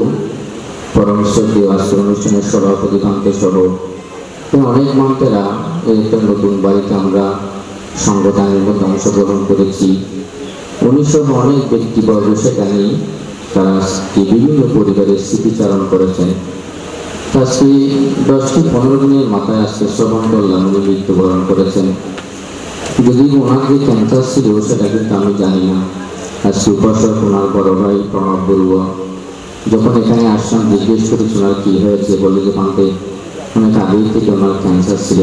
পরমেশ্বরীয় আজকের অনুষ্ঠানের সভাপতি ভান্তে সহ অনেক মন্ত্রীরা একটা নতুন বাড়িতে আমরা সংগঠনের মধ্যে অংশগ্রহণ করেছি। 1900 অনেক ব্যক্তিবর্গ সেখানে তারা বিভিন্ন পরিবারের স্মৃতিচারণ করেছেন। আজকে 10-15 দিনের মাথায় আজকে শ্রবণ করলাম উনি মৃত্যুবরণ করেছেন। যদি ওনার যে ক্যান্সার ছিল সেটা কিন্তু আমি জানি না। আজকে উপাসক ওনার বড় ভাই প্রণব বড়ুয়া যখন এখানে আসলাম জিজ্ঞেস করেছি ওনার কি হয়েছে, বলে যে ভান্তে অনেক আগেই থেকে ওনার ক্যান্সার ছিল,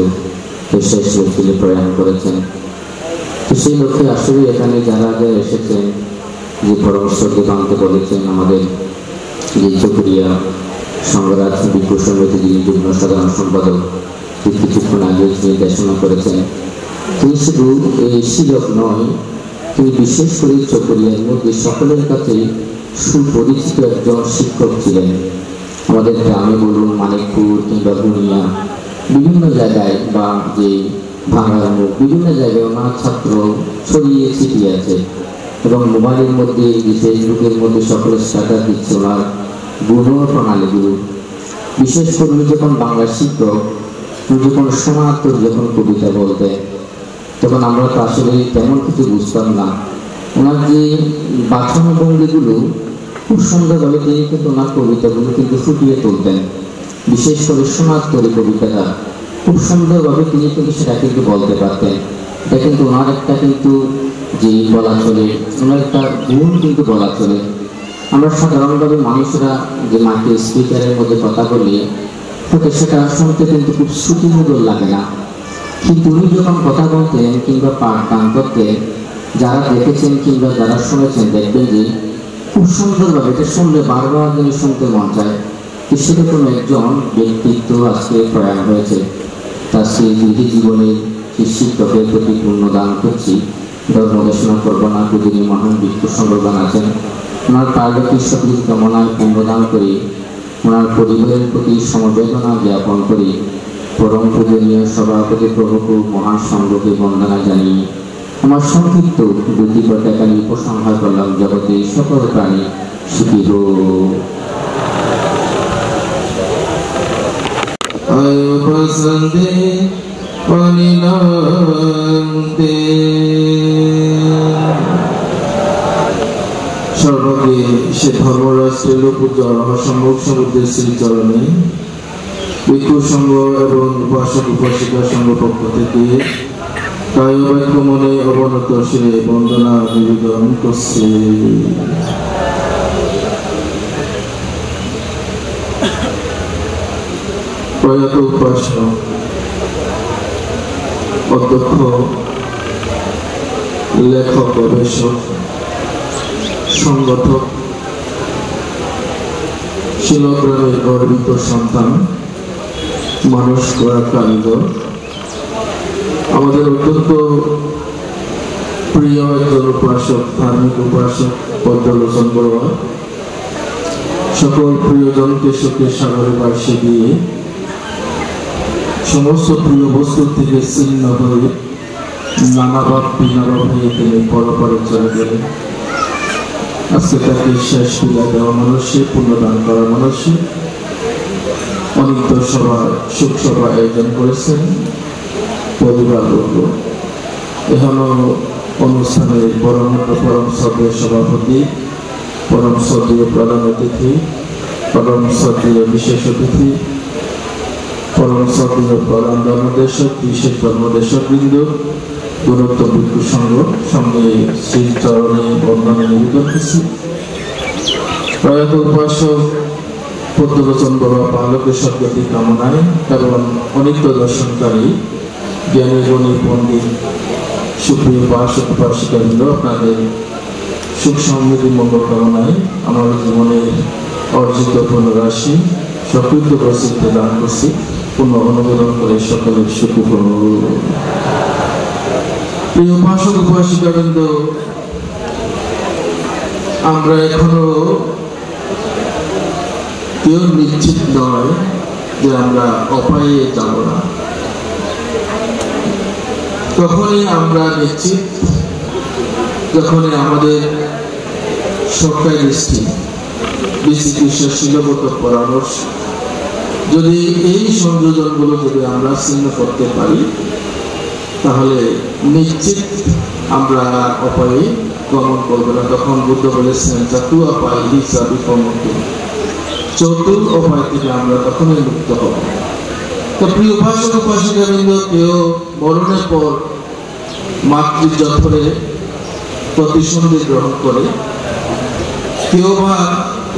তো শেষ তিনি প্রয়াণ করেছেন। তো সেই লক্ষ্যে আসলে এখানে যারা এসেছেন, যে পরমেশ্বরকে ভান্তে বলেছেন, আমাদের যে চকরিয়া সংঘরাজ ভিক্ষু সমিতি যিনি যুগ্ম সাধারণ সম্পাদক কিছুক্ষণ আগে নির্দেশনা করেছেন, তিনি শুধু এই শিক্ষক নয়, তিনি বিশেষ করে চকরিয়ার মধ্যে সকলের কাছে সুপরিচিত একজন শিক্ষক ছিলেন। আমাদের গ্রামে বলুন, মানিকপুর কিংবা গুনিয়া বিভিন্ন জায়গায় বা যে ভাঙার মুখ বিভিন্ন জায়গায় ওনার ছাত্র ছড়িয়ে ছিটিয়ে আছে, এবং মোবাইলের মধ্যে ফেসবুকের মধ্যে সকলে স্ট্যাটাস দিচ্ছে ওনার গুণ প্রণালীগুলো। বিশেষ করে যখন বাংলা শিক্ষক যখন সমান্তর যখন কবিতা বলতে, তখন আমরা তো আসলে তেমন কিছু বুঝতাম না। ওনার যে বাচনভঙ্গিগুলো খুব সুন্দরভাবে তিনি কিন্তু ওনার কবিতাগুলো কিন্তু ফুটিয়ে তুলতেন। বিশেষ করে সমান্তরী কবিতাটা খুব সুন্দরভাবে তিনি কিন্তু সেটা কিন্তু বলতে পারতেন। এটা কিন্তু ওনার একটা কিন্তু যে বলা চলে, ওনার একটা গুণ কিন্তু বলা চলে। আমরা সাধারণভাবে মানুষরা যে মাকে স্পিকারের মধ্যে কথা বলি, হয়তো সেটা শুনতে কিন্তু খুব শ্রুতিমধুর লাগে না, কিন্তু উনি যখন কথা বলতেন কিংবা পাঠ গান করতেন, যারা দেখেছেন কিংবা যারা শুনেছেন দেখবেন যে খুব সুন্দরভাবে এটা শুনলে বারবার যেন শুনতে মন চায়। তো সেরকম একজন ব্যক্তিত্ব আজকে প্রয়াণ হয়েছে। তার সেই দীর্ঘ জীবনের সেই শিক্ষকের প্রতি পুণ্যদান করছি। ধর্ম দেশনা করবো না, যিনি মহান ভিক্ষু সংগঠন আছেন, ওনার পার্বতীর সকল কামনায় পুণ্যদান করি, ওনার পরিবারের প্রতি সমবেদনা জ্ঞাপন করি। পরম পূজনীয় সভাপতি প্রভুক মহান সংঘকে বন্দনা জানিয়ে আমার সংক্ষিপ্ত দুটি পতাকালী উপসংহার করলাম। জগতে সকল প্রাণী সুখী হোক। সর্বকে সে ধর্মরাষ্ট্রের পূজ্য রহস্যমুখ সমুদ্রের শ্রীচরণে ভিক্ষু সংঘ এবং উপাসক উপাসিকা সংঘ পক্ষ থেকে কায় বাক্য মনে অবনত শিরে বন্দনা নিবেদন করছে। প্রয়াত উপাসক অধ্যক্ষ লেখক গবেষক সংগঠক শিলগ্রামের গর্বিত সন্তান মানুষ করা কারিগর, আমাদের অত্যন্ত প্রিয় একজন উপাসক, ধার্মিক উপাসক পদ্মলোচন বড়ুয়া সকল প্রিয়জনকে সুখের সাগরে বাসে দিয়ে সমস্ত প্রিয় বস্তু থেকে ছিন্ন হয়ে নানাভাব বিনাভাব হয়ে তিনি পরপরে চলে গেলেন। আজকে তাকে শেষ বিদায় দেওয়া মানুষে পুণ্যদান করা মানুষে অনিত্য সভা সুখ সভা আয়োজন করেছেন পরিবারবর্গ। এখনো অনুষ্ঠানের পরম শ্রদ্ধেয় সভাপতি, পরম শ্রদ্ধেয় প্রধান অতিথি, পরম শ্রদ্ধেয় বিশেষ অতিথি, পরম শ্রদ্ধেয় প্রধান ধর্মদেশক, বিশেষ ধর্মদেশক বৃন্দ, গুরুত্ব ভিক্ষু সংঘ সঙ্গে শ্রীচরণে বন্দনা নিবেদন করছি। প্রয়াত উপাসক পদ্মলোচন বড়ুয়া বালকের সদ্গতি কামনায় এবং অনিত্য দর্শনকারী জ্ঞানী গণী পণ্ডিত সুপ্রিয় উপাসক উপাসিকাবৃন্দ, আপনাদের সুখ সমৃদ্ধি মঙ্গল কামনায় আমার জীবনের অর্জিত পুনরাশি সকৃত প্রসিদ্ধ দান করছি। পুণ্য অনুমোদন করে সকলের সুখী হোক। প্রিয় উপাসক উপাসিকাবৃন্দ, আমরা এখনো কেউ নিশ্চিত নয় যে আমরা অপায়ে যাব না। তখনই আমরা নিশ্চিত, যখনই আমাদের সরকারি দৃষ্টি বিচিকিৎসার শিলগত পরামর্শ যদি এই সংযোজনগুলো যদি আমরা ছিন্ন করতে পারি, তাহলে নিশ্চিত আমরা অপায়ে গমন করবো না। তখন বুদ্ধ বলেছেন চাতু অপায় হিসাবে বিপমুক্ত, চতুর উপায় থেকে আমরা তখনই মুক্ত হব। তো প্রিয় উপাসক উপাসিকাবৃন্দ, কেউ মরণের পর মাতৃজঠরে প্রতিসন্ধি গ্রহণ করে, কেউ বা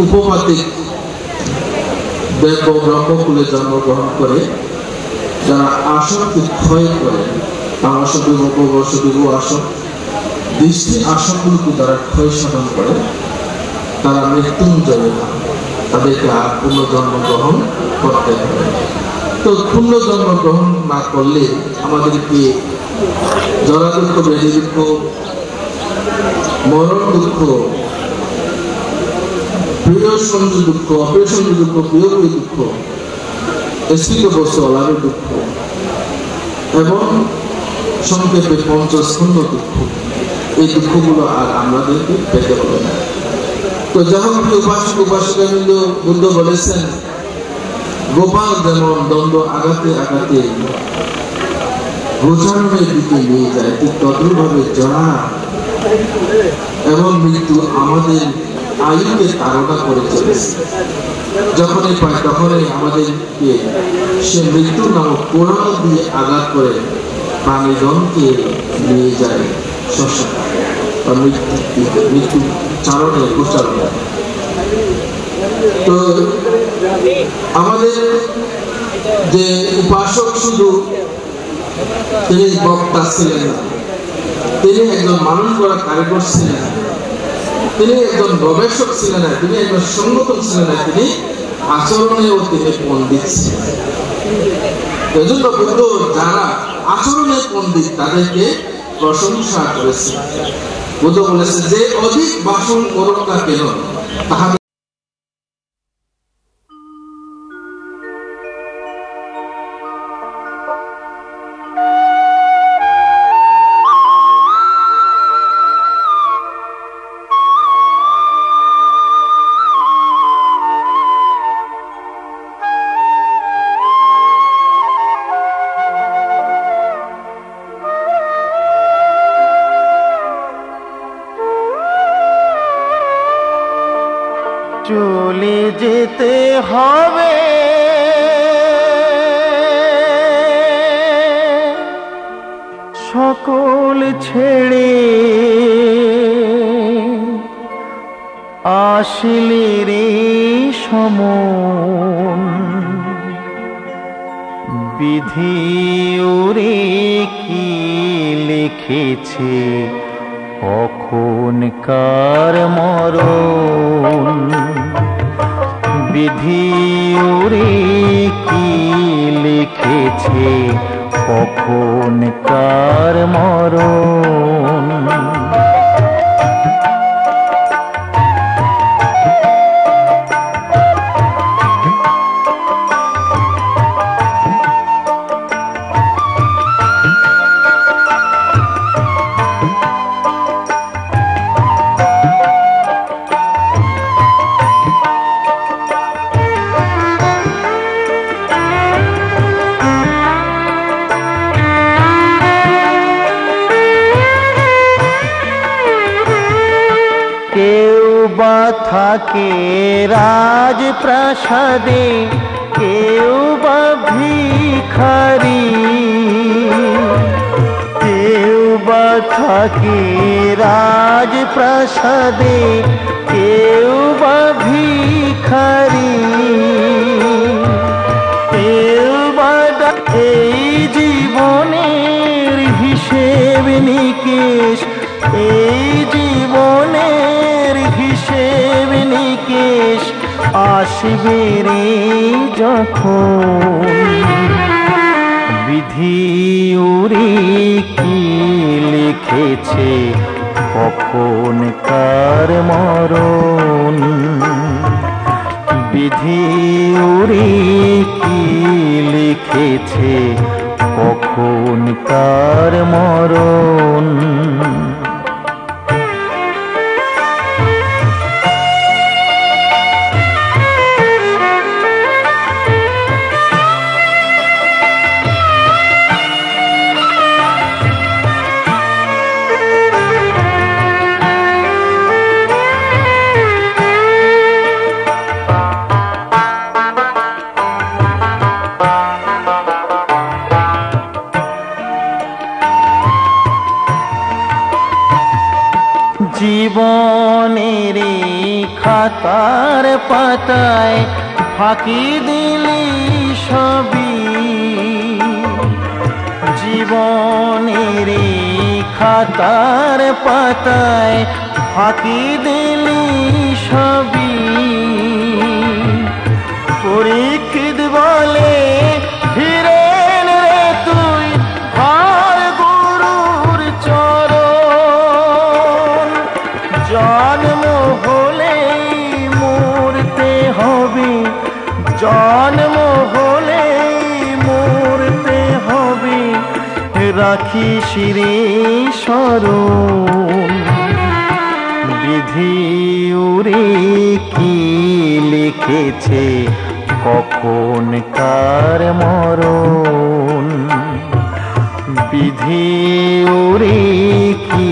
উপপাতিক দেব ব্রহ্মকুলে জন্মগ্রহণ করে, যারা আসক্তি ক্ষয় করে, তামাশা বিবর্ষ বিভু আসক দৃষ্টি আসনগুলোকে তারা ক্ষয় সাধন করে, তারা মৃত্যুঞ্জয় না, তাদেরকে আর পুনর্জন্ম গ্রহণ করতে হবে। তো পুনর্জন্ম গ্রহণ না করলে আমাদেরকে জরা দুঃখ, ব্যাধি দুঃখ, মরণ দুঃখ, প্রিয় সঞ্জু দুঃখ, অপ্রিয় সঞ্জু দুঃখ, প্রিয় প্রিয় দুঃখ, স্থিত বস্তু অলাভের দুঃখ এবং সংক্ষেপে পঞ্চস্কন্ধ দুঃখ, এই দুঃখগুলো আর আমাদেরকে পেতে হবে না। তো যখন উপাসক উপাসিকাবৃন্দ বুদ্ধ বলেছেন গোপাল যেমন দ্বন্দ্ব আঘাতে আঘাতে গোচারণের দিকে নিয়ে যায়, ঠিক তদ্রুপভাবে জরা এবং মৃত্যু আমাদের আয়ুকে তাড়না করে চলেছে। যখনই পায় তখনই আমাদেরকে সে মৃত্যু নামক কোরআন দিয়ে আঘাত করে প্রাণীগণকে নিয়ে যায় শ্মশান বা মৃত্যু চারণে গোচারণে। তো আমাদের যে উপাসক শুধু তিনি বক্তা ছিলেন না, তিনি একজন মানুষ গড়া কারিগর ছিলেন, তিনি একজন গবেষক ছিলেন না, তিনি একজন সংগঠক ছিলেন না, তিনি আচরণেও তিনি পণ্ডিত ছিলেন। এজন্য বুদ্ধ যারা আচরণে পণ্ডিত তাদেরকে প্রশংসা করেছে। বুদ্ধ বলেছে যে অধিক ভাষণ করুক না কেন তাহলে চলে যেতে হবে সকল ছেড়ে, আসলে রে সমন বিধি ওরে কি লিখেছে কখনকার মরণ, বিধি ওরে কি লিখেছে কখনকার মরণ। থাকে রাজপ্রাসাদে, কেউ বা ভিখারি, কেউ বা থাকে রাজপ্রাসাদে, কেউ বা ভিখারি, কেউ বা এই জীবনের হিসেব নিকেশ, এই জীবনের হিসেব নিকেশ আসবে রে যখন, বিধি ওরে কি লিখেছে কখনকার মরণ, বিধি ওরে কি লিখেছে কখন কার মরণ। জীবনের খাতার পাতায় ফাঁকি দিলি সবই, জীবনের খাতার পাতায় ফাঁকি দিলি সবই। পরীক্ষিত বলে ফিরেন রে তুই ঘর গুরুর চরণ। জন্ম হলেই মরতে হবে, জন্ম হলেই মরতে হবে, রাখিস রে স্মরণ। বিধি ওরে কি লিখেছে কখন কার মরণ। বিধি ওরে কি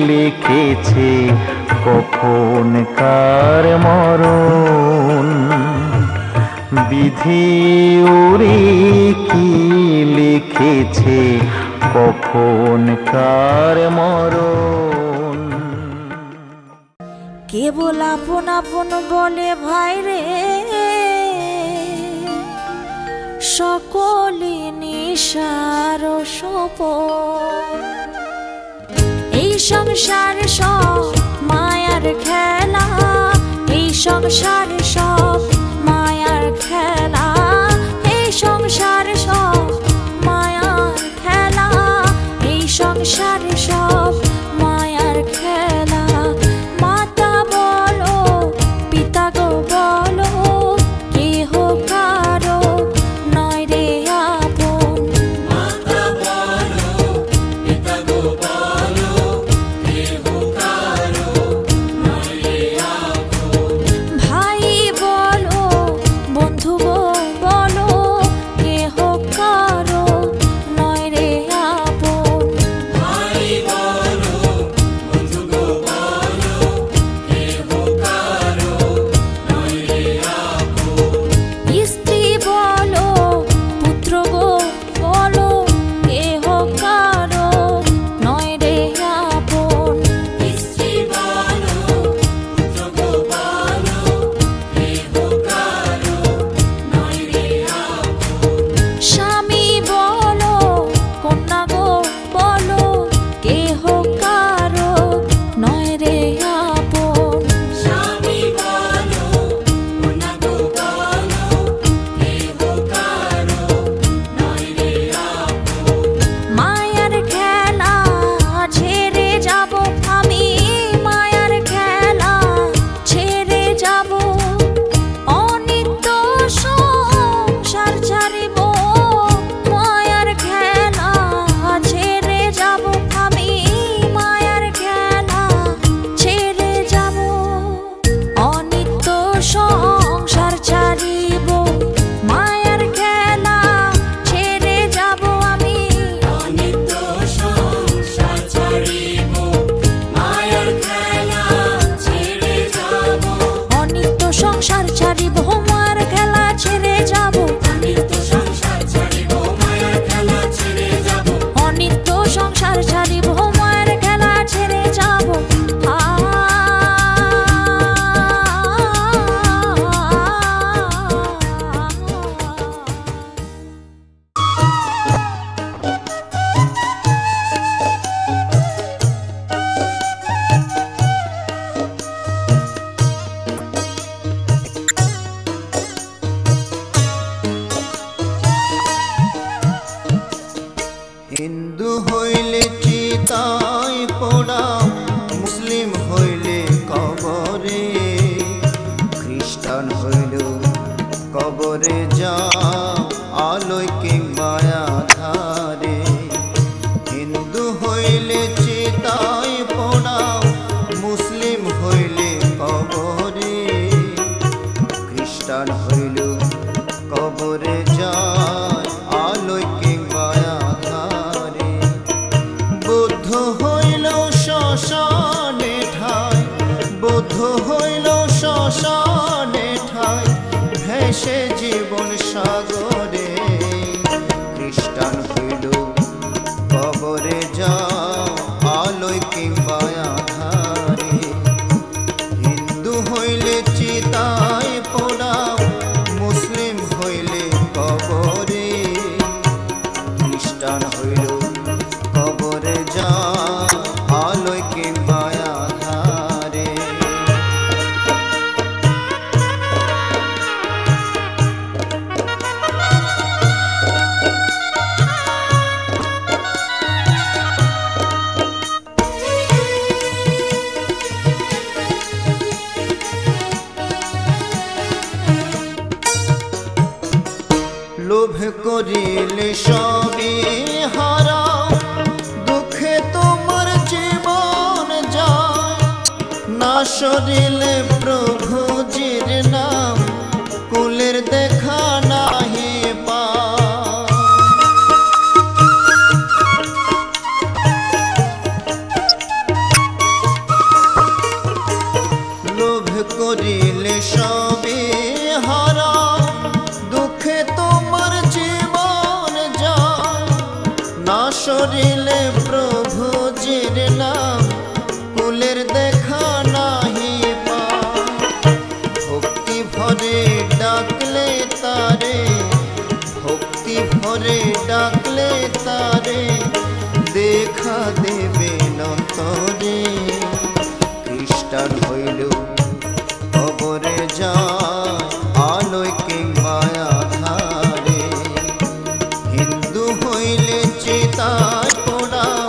লিখেছে কখন কার মরণ। বিধি ওরে কি লিখেছে কখন কার মরণ। কেবল আপন আপন বলে ভাই রে, সকলে নিশার সপন। এই সংসার সব মায়ার খেলা, এই সংসার সব মায়ার খেলা, এই সংসার সব মায়ার খেলা, এই সংসার সব মায়ার খেলা। মাতা বলো পিতা গো বলো, কেহ কারো নয় রে আপন। মাতা বলো পিতা গো বলো, কেহ কারো নয় রে আপন। ভাই শ্মশানে ঠাই, বৌদ্ধ হইল শ্মশানে ঠাই, ভেসে জীবন সাগরে। খ্রিস্টান হইল কবরে যাও আলোয় কিংবা আধারে, হিন্দু হইলে চিতায় পোড়াও, মুসলিম হইলে কবরে। খ্রিস্টান হইল কবরে যাও আলোয় কিংবা আধারে। লোভ করিলে সবই হারাও, দুঃখে তোমার জীবন যায়, না সরিলে প্রভুজির নাম, কুলের দেখা নাহি পায়। লোভ করিলে সবই হারাও, দুঃখে তোমার জীবন যায়, না সরিলে প্রভুজির নাম, কুলের দেখা নাহি পায়। ভক্তি ভরে ডাকলে তারে, ভক্তি ভরে ডাকলে তারে, দেখা দেবে নন্তরে। খ্রিস্টান হইল কবরে যায় আলোয় কিংবা আধারে, হিন্দু হইলে চিতায় পোড়াও,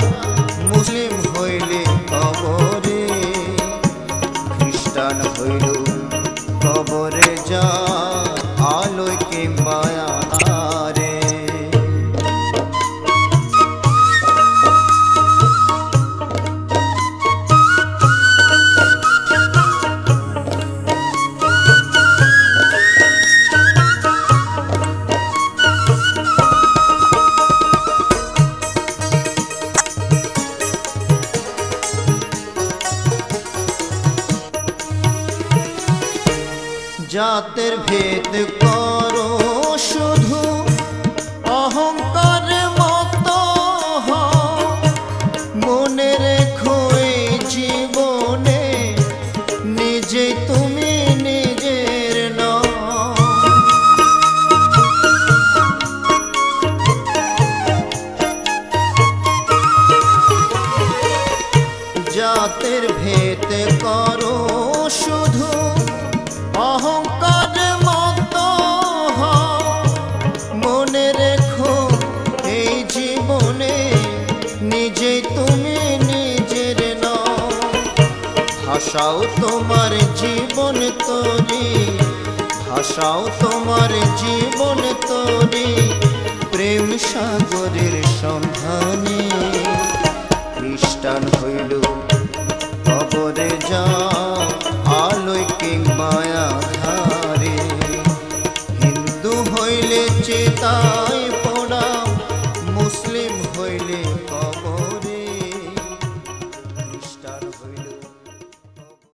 মুসলিম হইলে কবরে। খ্রিস্টান হইল কবরে যায় আলোয় কিংবা আধারে। জাতের ভেদ করো শুধু, অহংকারে মত হও, মনে রেখো এই জীবনে নিজে তুমি নিজের নও। জাতের ভেদ করো শুধু, অহংকার মত হও, মনে রেখো এই জীবনে নিজে তুমি নিজের নও। ভাষাও তোমার জীবন তরি, ভাষাও তোমার জীবন তরি, প্রেম সাগরের সন্ধানে। খ্রিস্টান হইল